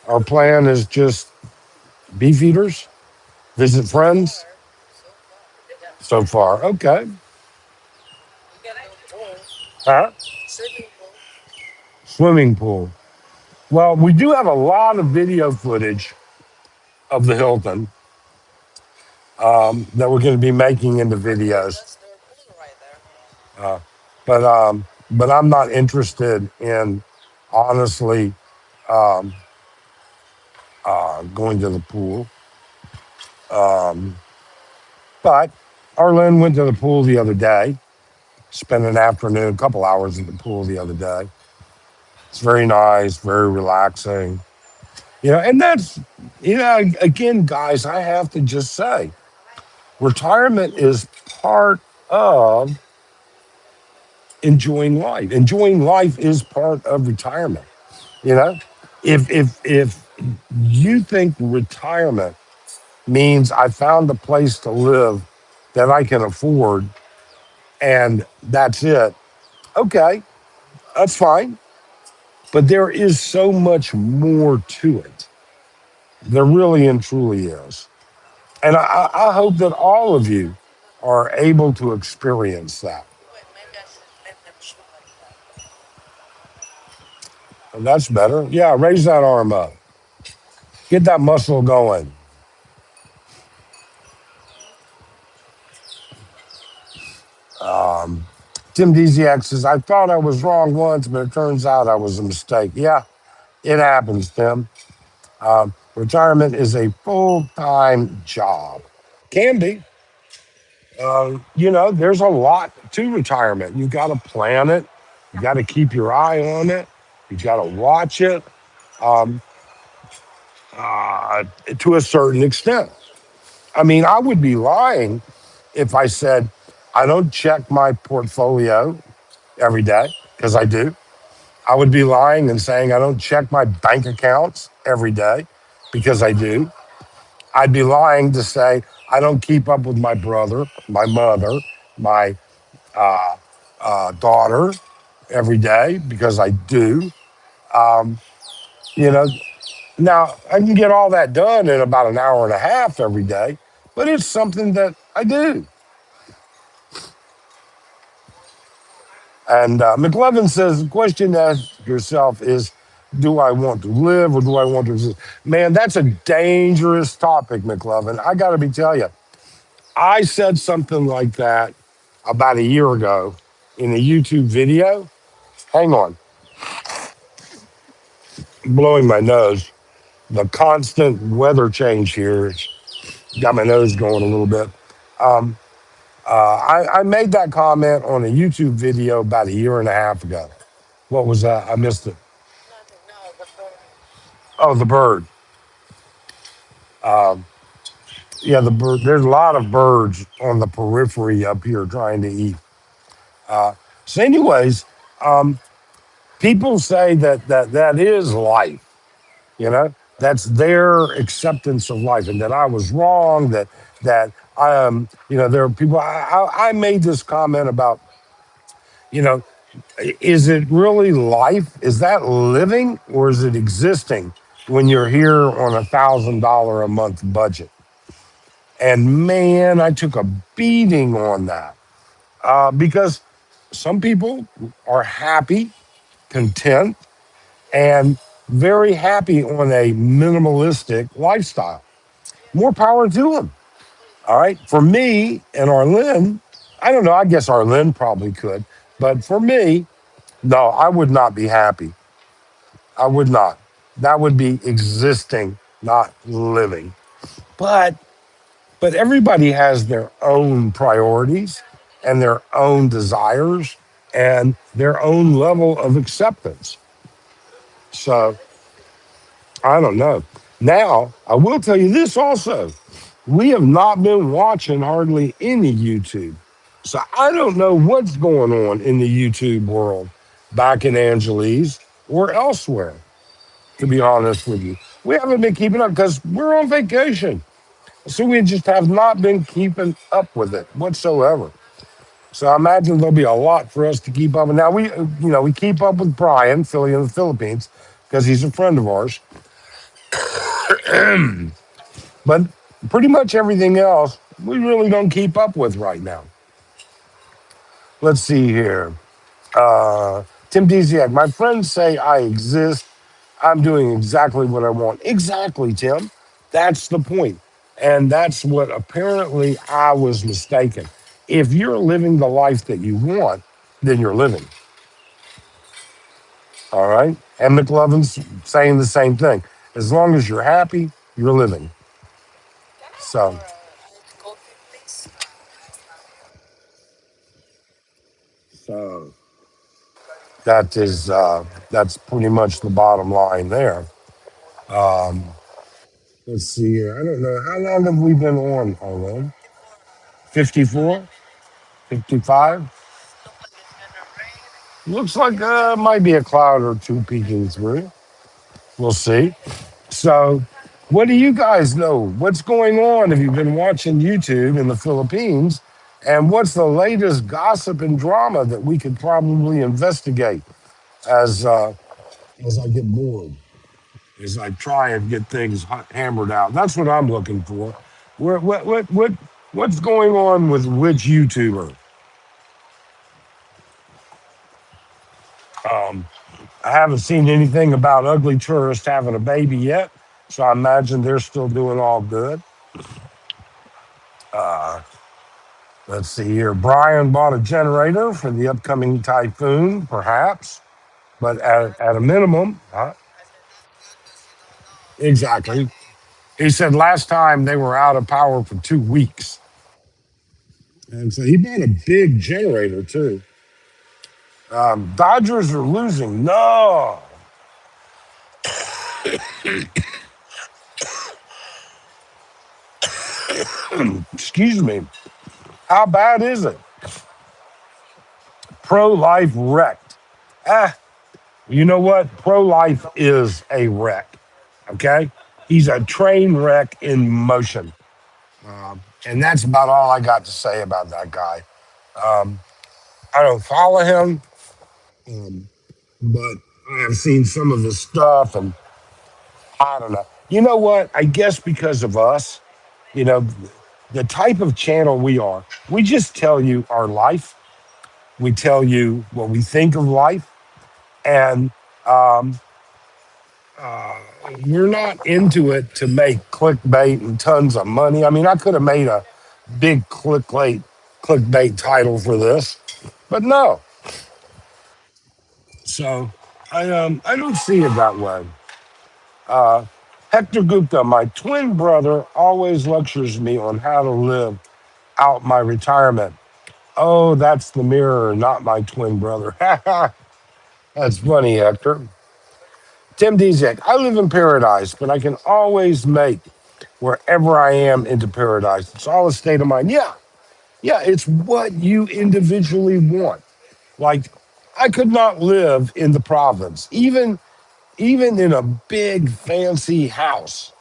Our plan is just beef eaters, visit friends so far. Okay. Huh? Swimming pool. Well, we do have a lot of video footage of the Hilton that we're going to be making into videos. Uh, but I'm not interested in honestly um, going to the pool. Um, but Arlen went to the pool the other day, spent an afternoon, a couple hours in the pool the other day. It's very nice, very relaxing. And that's, again, guys, I have to just say, retirement is part of enjoying life. Enjoying life is part of retirement. You know, if you think retirement means I found a place to live that I can afford and that's it, okay. That's fine. But there is so much more to it. There really and truly is. And I hope that all of you are able to experience that. And that's better. Yeah, raise that arm up. Get that muscle going. Um, Tim DZX says, I thought I was wrong once, but it turns out I was a mistake. Yeah, it happens, Tim. Retirement is a full time job. Can be. There's a lot to retirement. You got to plan it. You got to keep your eye on it. You got to watch it um, to a certain extent. I mean, I would be lying if I said I don't check my portfolio every day because I do. I would be lying and saying I don't check my bank accounts every day because I do. I'd be lying to say I don't keep up with my brother, my mother, my uh, daughter every day because I do. Um, you know, now I can get all that done in about an hour and a half every day, but it's something that I do. And McLevin says, the question to ask yourself is, do I want to live or do I want to exist? Man, that's a dangerous topic, McLevin. I got to be tell you, I said something like that about a year ago in a YouTube video. Hang on, blowing my nose. The constant weather change here got my nose going a little bit. Um, I made that comment on a YouTube video about a year and a half ago. What was that? I missed it. Oh, the bird. Um, yeah, the bird. There's a lot of birds on the periphery up here trying to eat. Uh, anyways, um, people say that is life. That's their acceptance of life, and that I was wrong. That there are people. I made this comment about, you know, is it really life? Is that living, or is it existing when you're here on $1,000 a month budget? And man, I took a beating on that because some people are happy, content, and very happy on a minimalistic lifestyle. More power to them. All right. For me and Arlen, I don't know. I guess Arlen probably could. But for me, no, I would not be happy. I would not. That would be existing, not living. But everybody has their own priorities and their own desires and their own level of acceptance. So I don't know. Now, I will tell you this also. We have not been watching hardly any YouTube. So I don't know what's going on in the YouTube world back in Angeles or elsewhere, to be honest with you. We haven't been keeping up because we're on vacation. So we just have not been keeping up with it whatsoever. So I imagine there'll be a lot for us to keep up with. Now we keep up with Brian, Philly in the Philippines, because he's a friend of ours. But pretty much everything else, we really don't keep up with right now. Let's see here. Tim Dziak, my friends say I exist. I'm doing exactly what I want. Exactly, Tim. That's the point. And that's what apparently I was mistaken. If you're living the life that you want, then you're living. All right. And McLovin's saying the same thing. As long as you're happy, you're living. So, so that's pretty much the bottom line there. Um, let's see here. I don't know. How long have we been on, Arlen? 54? 55? Looks like might be a cloud or two peeking through. We'll see. So, what do you guys know? What's going on? Have you been watching YouTube in the Philippines? And what's the latest gossip and drama that we could probably investigate? as as I get bored, as I try and get things hammered out. That's what I'm looking for. Where what's going on with which YouTuber? Um, I haven't seen anything about Ugly Tourist having a baby yet, so I imagine they're still doing all good. Uh, let's see here. Brian bought a generator for the upcoming typhoon, perhaps, but at a minimum, exactly. He said last time they were out of power for 2 weeks. And so he bought a big generator too. Dodgers are losing. No, excuse me. How bad is it? Pro life wrecked. Ah, you know what? Pro life is a wreck. Okay, he's a train wreck in motion. And that's about all I got to say about that guy. Um, I don't follow him, um, but I've seen some of his stuff, and I don't know. You know what? I guess because of us, you know, the type of channel we are, we just tell you our life. We tell you what we think of life, and um, uh, we're not into it to make clickbait and tons of money. I mean, I could have made a big clickbait title for this, but no. So I don't see it that way. Uh, Hector Gupta, my twin brother, always lectures me on how to live out my retirement. Oh, that's the mirror, not my twin brother. That's funny, Hector. Tim Dizek, I live in paradise, but I can always make wherever I am into paradise. It's all a state of mind. Yeah, yeah, it's what you individually want. Like, I could not live in the province, even in a big fancy house.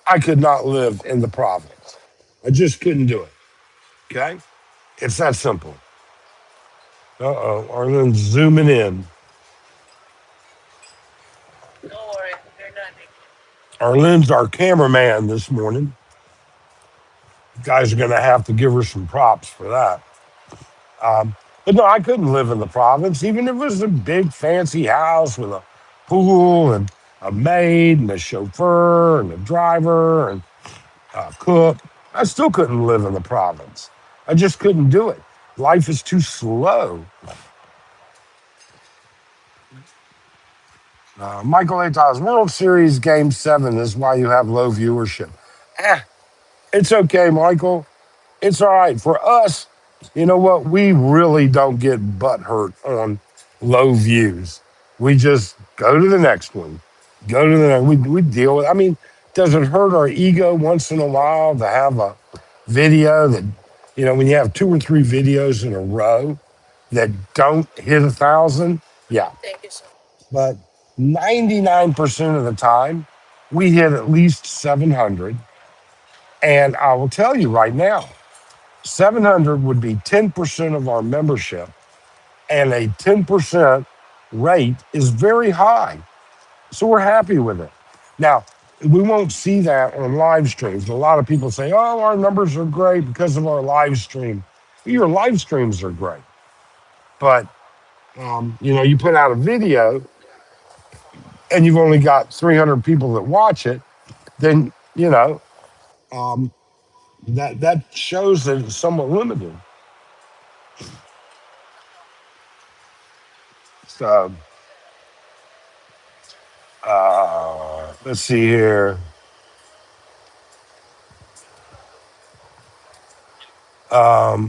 I could not live in the province. I just couldn't do it. Okay, it's that simple. Uh-oh, Arlen's zooming in. Arlen's our cameraman this morning. You guys are going to have to give her some props for that. But no, I couldn't live in the province, even if it was a big fancy house with a pool and a maid and a chauffeur and a driver and a cook. I still couldn't live in the province. I just couldn't do it. Life is too slow. Michael Atos, World Series Game 7 is why you have low viewership. Ah, it's okay, Michael. It's all right. For us, you know what? We really don't get butt hurt on low views. We just go to the next one. Go to the next. We deal with. I mean, does it hurt our ego once in a while to have a video that, when you have two or three videos in a row that don't hit 1,000? Yeah, but 99% of the time, we hit at least 700. And I will tell you right now, 700 would be 10% of our membership, and a 10% rate is very high. So we're happy with it. Now, we won't see that on live streams. A lot of people say, oh, our numbers are great because of our live stream. Your live streams are great. But, you put out a video and you've only got 300 people that watch it, then, um, that shows that it's somewhat limited. So, let's see here.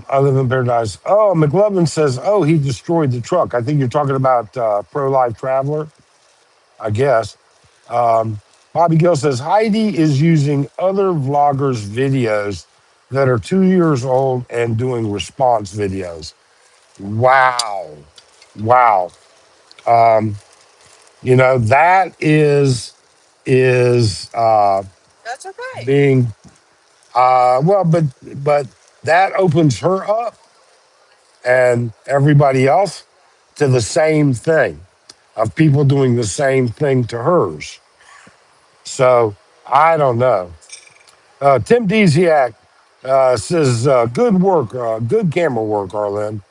I live in paradise. Oh, McLovin says, oh, he destroyed the truck. I think you're talking about Pro Life Traveler, I guess. Um, Bobby Gill says, Heidi is using other vloggers' videos that are 2 years old and doing response videos. Wow. Wow. Um, that is being well, but that opens her up and everybody else to the same thing. of people doing the same thing to hers. So I don't know. Tim Desiak says, good work, good camera work, Arlen.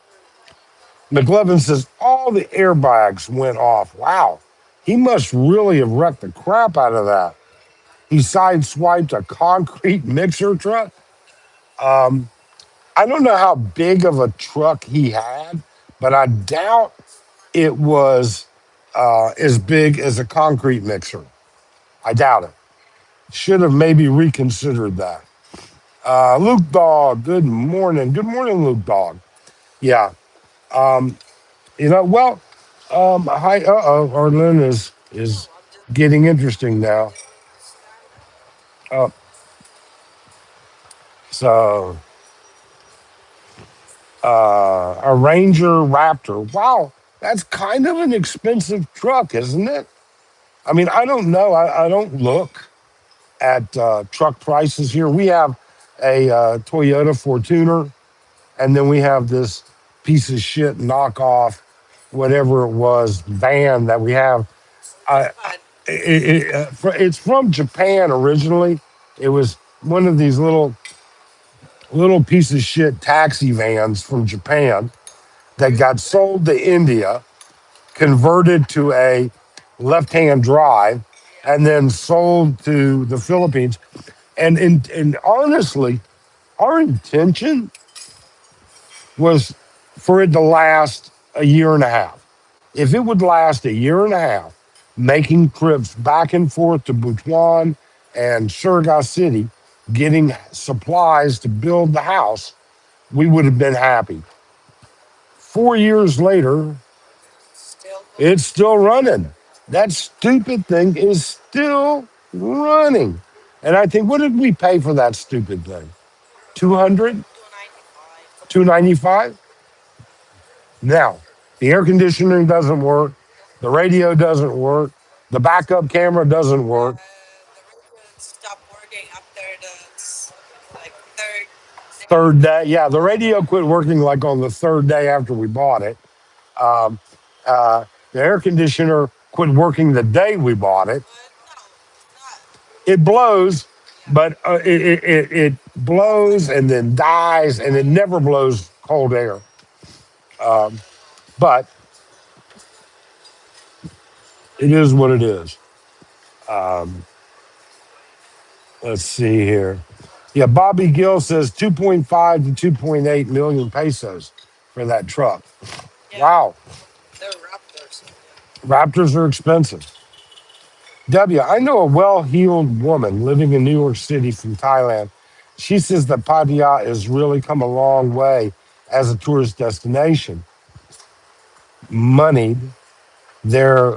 McLevin says, all the airbags went off. Wow. He must really have wrecked the crap out of that. He sideswiped a concrete mixer truck. Um, I don't know how big of a truck he had, but I doubt it was as big as a concrete mixer. I doubt it. Should have maybe reconsidered that. Luke Dog, good morning. Good morning, Luke Dog. Yeah. Um, well, hi. Arlen is getting interesting now. Uh, so a Ranger Raptor. Wow, that's kind of an expensive truck, isn't it? I mean, I don't know. I don't look at truck prices here. We have a Toyota Fortuner, and then we have this piece of shit knockoff, whatever it was, van that we have. I, it's from Japan originally. It was one of these little piece of shit taxi vans from Japan that got sold to India, converted to a left-hand drive, and then sold to the Philippines. And honestly, our intention was for it to last a year and a half. If it would last a year and a half, making trips back and forth to Butuan and Surigao City, getting supplies to build the house, we would have been happy. 4 years later, it's still running. That stupid thing is still running. And I think, what did we pay for that stupid thing? 200, 295. Now, the air conditioning doesn't work. The radio doesn't work. The backup camera doesn't work. Third day. Yeah, the radio quit working like on the third day after we bought it. Um, the air conditioner quit working the day we bought it. It blows, but it blows and then dies, and it never blows cold air. Um, but it is what it is. Um, let's see here. Yeah, Bobby Gill says 2.5 to 2.8 million pesos for that truck. Wow, Raptors are expensive. W, I know a well-heeled woman living in New York City from Thailand. She says that Pattaya has really come a long way as a tourist destination. Moneyed, they're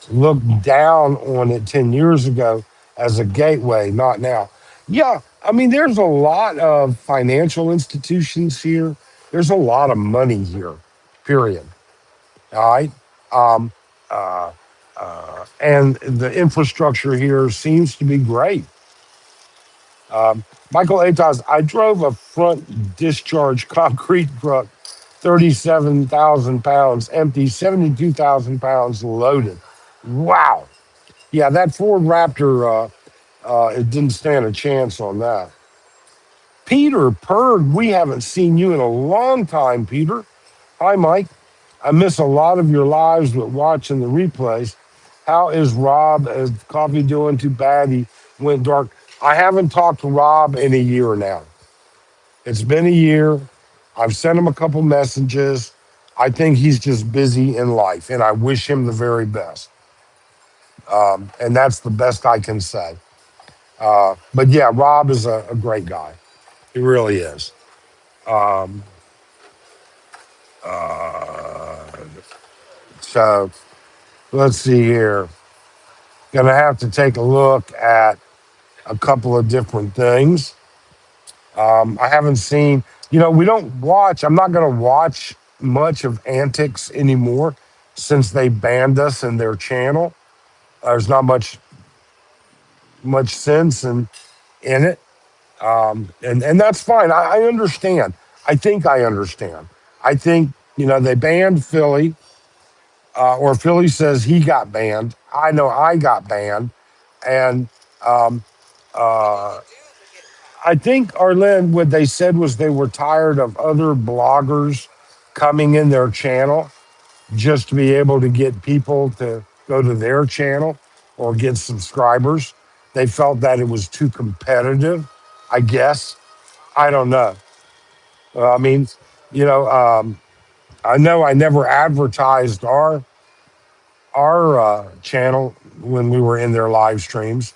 looked down on it 10 years ago as a gateway, not now. Yeah, I mean, there's a lot of financial institutions here. There's a lot of money here, period. All right. Um, uh, and the infrastructure here seems to be great. Michael Atos, I drove a front discharge concrete truck, 37,000 pounds empty, 72,000 pounds loaded. Wow. Yeah, that Ford Raptor, it didn't stand a chance on that. Peter Purd, we haven't seen you in a long time, Peter. Hi, Mike. I miss a lot of your lives, but watching the replays. How is Rob? Is coffee doing? Too bad he went dark. I haven't talked to Rob in a year now. It's been a year. I've sent him a couple messages. I think he's just busy in life, and I wish him the very best. And that's the best I can say. But yeah, Rob is a great guy. He really is. Um, uh, so let's see here. Gonna have to take a look at a couple of different things. I haven't seen, we don't watch, I'm not going to watch much of Antics anymore since they banned us in their channel. There's not much sense in it. And that's fine. I understand. I think I understand. I think, they banned Philly. or Philly says he got banned. I know I got banned, and um, uh, I think Arlen, what they said was they were tired of other bloggers coming in their channel just to be able to get people to go to their channel or get subscribers. They felt that it was too competitive, I guess. I don't know. I mean, you I know I never advertised our channel when we were in their live streams.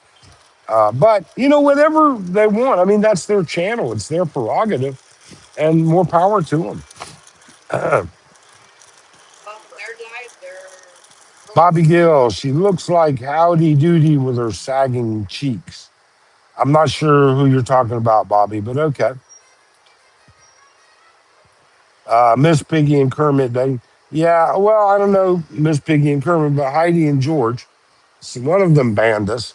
But whatever they want. I mean, that's their channel. It's their prerogative, and more power to them. Bobby Gill, she looks like Howdy Doody with her sagging cheeks. I'm not sure who you're talking about, Bobby, but okay. Miss Piggy and Kermit, yeah, well, I don't know Miss Piggy and Kermit, but Heidi and George, so one of them banned us,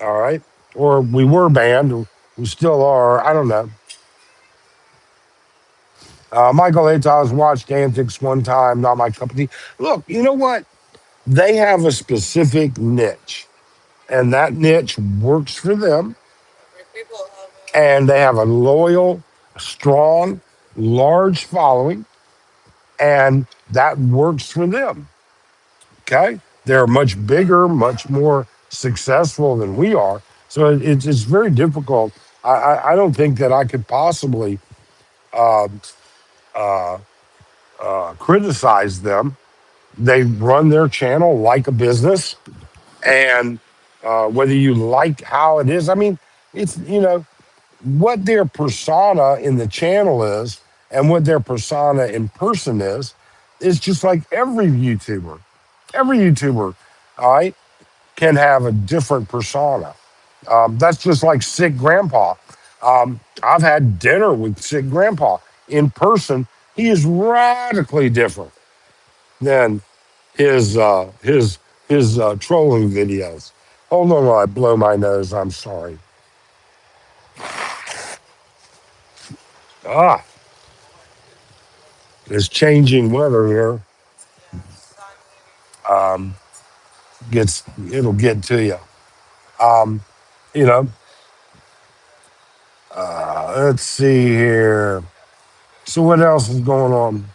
all right? Or we were banned, or we still are, I don't know. Michael Atos watched Antics one time, not my cup of tea. Look, you know what? They have a specific niche, and that niche works for them, and they have a loyal, strong, large following, and that works for them. Okay, they're much bigger, much more successful than we are, so it's very difficult. I don't think that I could possibly uh, uh, criticize them. They run their channel like a business, and whether you like how it is, I mean, it's what their persona in the channel is and what their persona in person is just like every YouTuber. Every YouTuber, all right, can have a different persona. That's just like Sick Grandpa. I've had dinner with Sick Grandpa in person. He is radically different than his trolling videos. Hold on while I blow my nose. I'm sorry. Ah, it's changing weather here. Um, it'll get to you. Um, you know, let's see here. So what else is going on?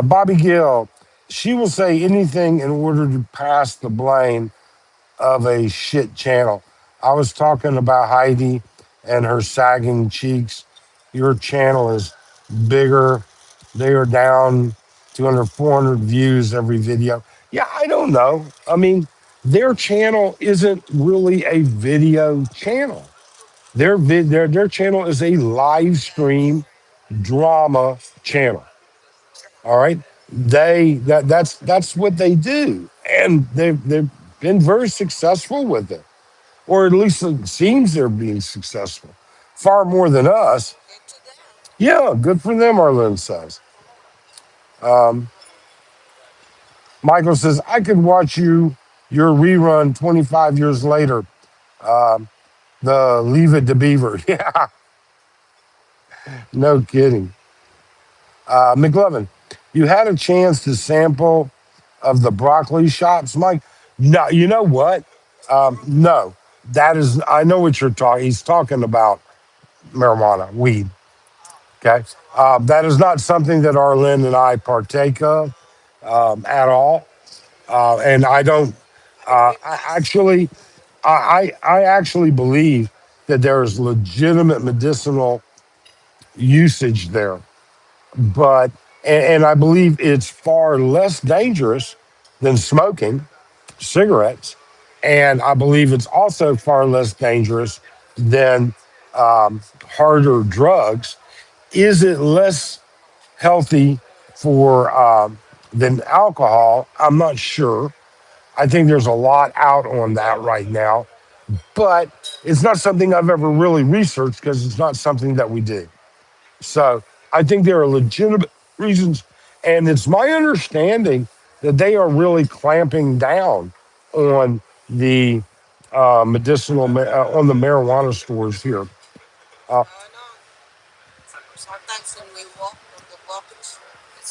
Bobby Gill, she will say anything in order to pass the blame of a shit channel. I was talking about Heidi and her sagging cheeks. Your channel is bigger. They are down 200, 400 views every video. Yeah, I don't know. I mean, their channel isn't really a video channel. Their channel is a live stream drama channel. All right. That's what they do. And they've been very successful with it. Or at least it seems they're being successful. Far more than us. Yeah, good for them, Arlen says. Um, Michael says, I could watch your rerun 25 years later. Um, the Leave It to Beaver. Yeah, no kidding. McLovin, you had a chance to sample of the broccoli shops, Mike. No, you know what? No, that is, I know what you're talking. He's talking about marijuana, weed. Okay. That is not something that Arlen and I partake of at all. And I don't, I actually believe that there is legitimate medicinal usage there, but and I believe it's far less dangerous than smoking cigarettes, and I believe it's also far less dangerous than harder drugs. Is it less healthy for than alcohol? I'm not sure. I think there's a lot out on that right now, but it's not something I've ever really researched because it's not something that we do. So I think there are legitimate reasons, and it's my understanding that they are really clamping down on the on the marijuana stores here. Uh,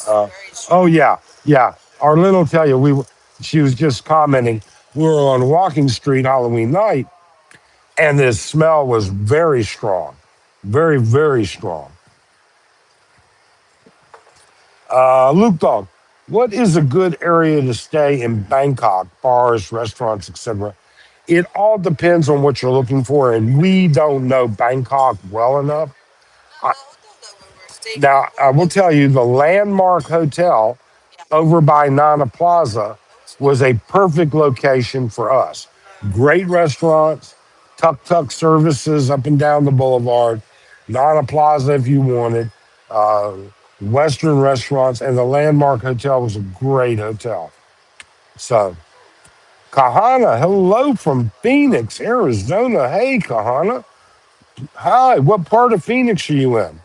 Uh, oh yeah, yeah. Arlen will tell you. She was just commenting. We were on Walking Street Halloween night, and this smell was very strong, very very strong. Luke Dog, what is a good area to stay in Bangkok? Bars, restaurants, etc. It all depends on what you're looking for, and we don't know Bangkok well enough. I, now, I will tell you the Landmark Hotel over by Nana Plaza was a perfect location for us. Great restaurants, tuk tuk services up and down the boulevard, Nana Plaza if you wanted, uh, Western restaurants, and the Landmark Hotel was a great hotel. So, Kahana, hello from Phoenix, Arizona. Hey, Kahana. Hi, what part of Phoenix are you in?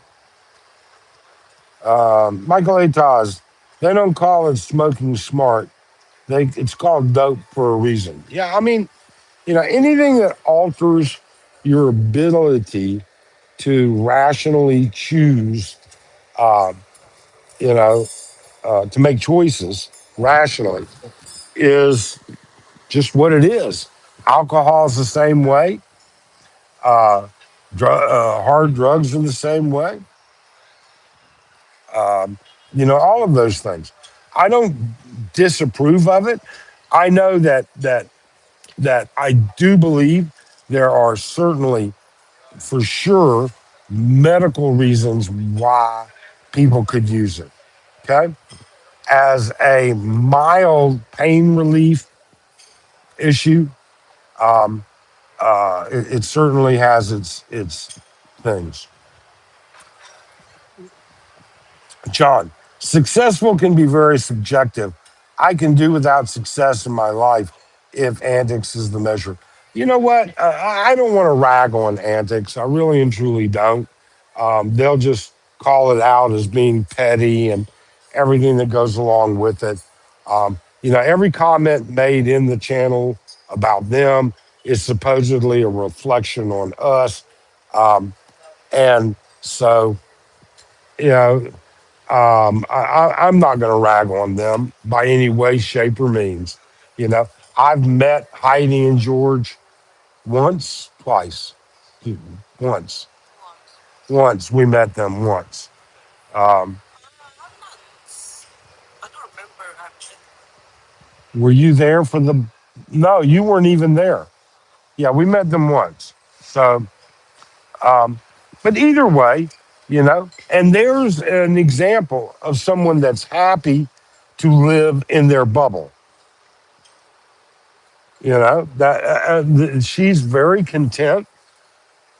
Michael Ataz, they don't call it smoking smart. It's called dope for a reason. Yeah, I mean, anything that alters your ability to rationally choose, uh, you know, to make choices rationally is just what it is. Alcohol is the same way. Uh, hard drugs are the same way. Um, all of those things. I don't disapprove of it. I know that I do believe there are certainly, for sure, medical reasons why people could use it. Okay, as a mild pain relief issue, um, it certainly has its things. John, successful can be very subjective. I can do without success in my life if antics is the measure. You know what? I don't want to rag on antics. I really and truly don't. They'll just call it out as being petty and everything that goes along with it. Every comment made in the channel about them is supposedly a reflection on us. Um, and so, you know, I'm not going to rag on them by any way, shape, or means. You know, I've met Heidi and George once, twice, once, once. We met them once. Um, were you there for the? No, you weren't even there. Yeah, we met them once. So, um, but either way, and there's an example of someone that's happy to live in their bubble. That she's very content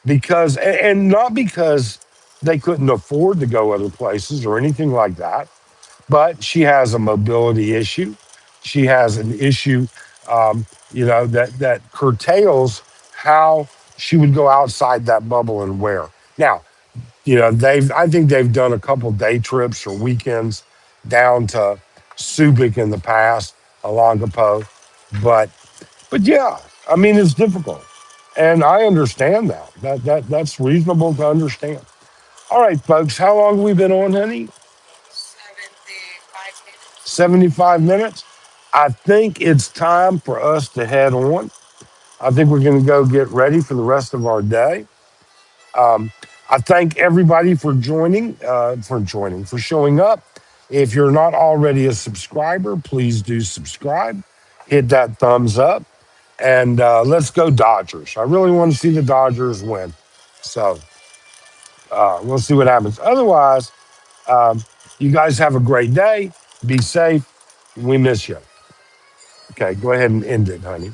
because, and not because they couldn't afford to go other places or anything like that, but she has a mobility issue. She has an issue, that curtails how she would go outside that bubble and where. Now, I think they've done a couple day trips or weekends down to Subic in the past, Alongapo, but yeah, I mean it's difficult, and I understand that. That's reasonable to understand. All right, folks, how long have we been on, honey? 75 minutes. I think it's time for us to head on. I think we're going to go get ready for the rest of our day. Um, I thank everybody for showing up. If you're not already a subscriber, please do subscribe. Hit that thumbs up. And let's go Dodgers. I really want to see the Dodgers win. So we'll see what happens. Otherwise, um, you guys have a great day. Be safe. We miss you. Okay, go ahead and end it, honey.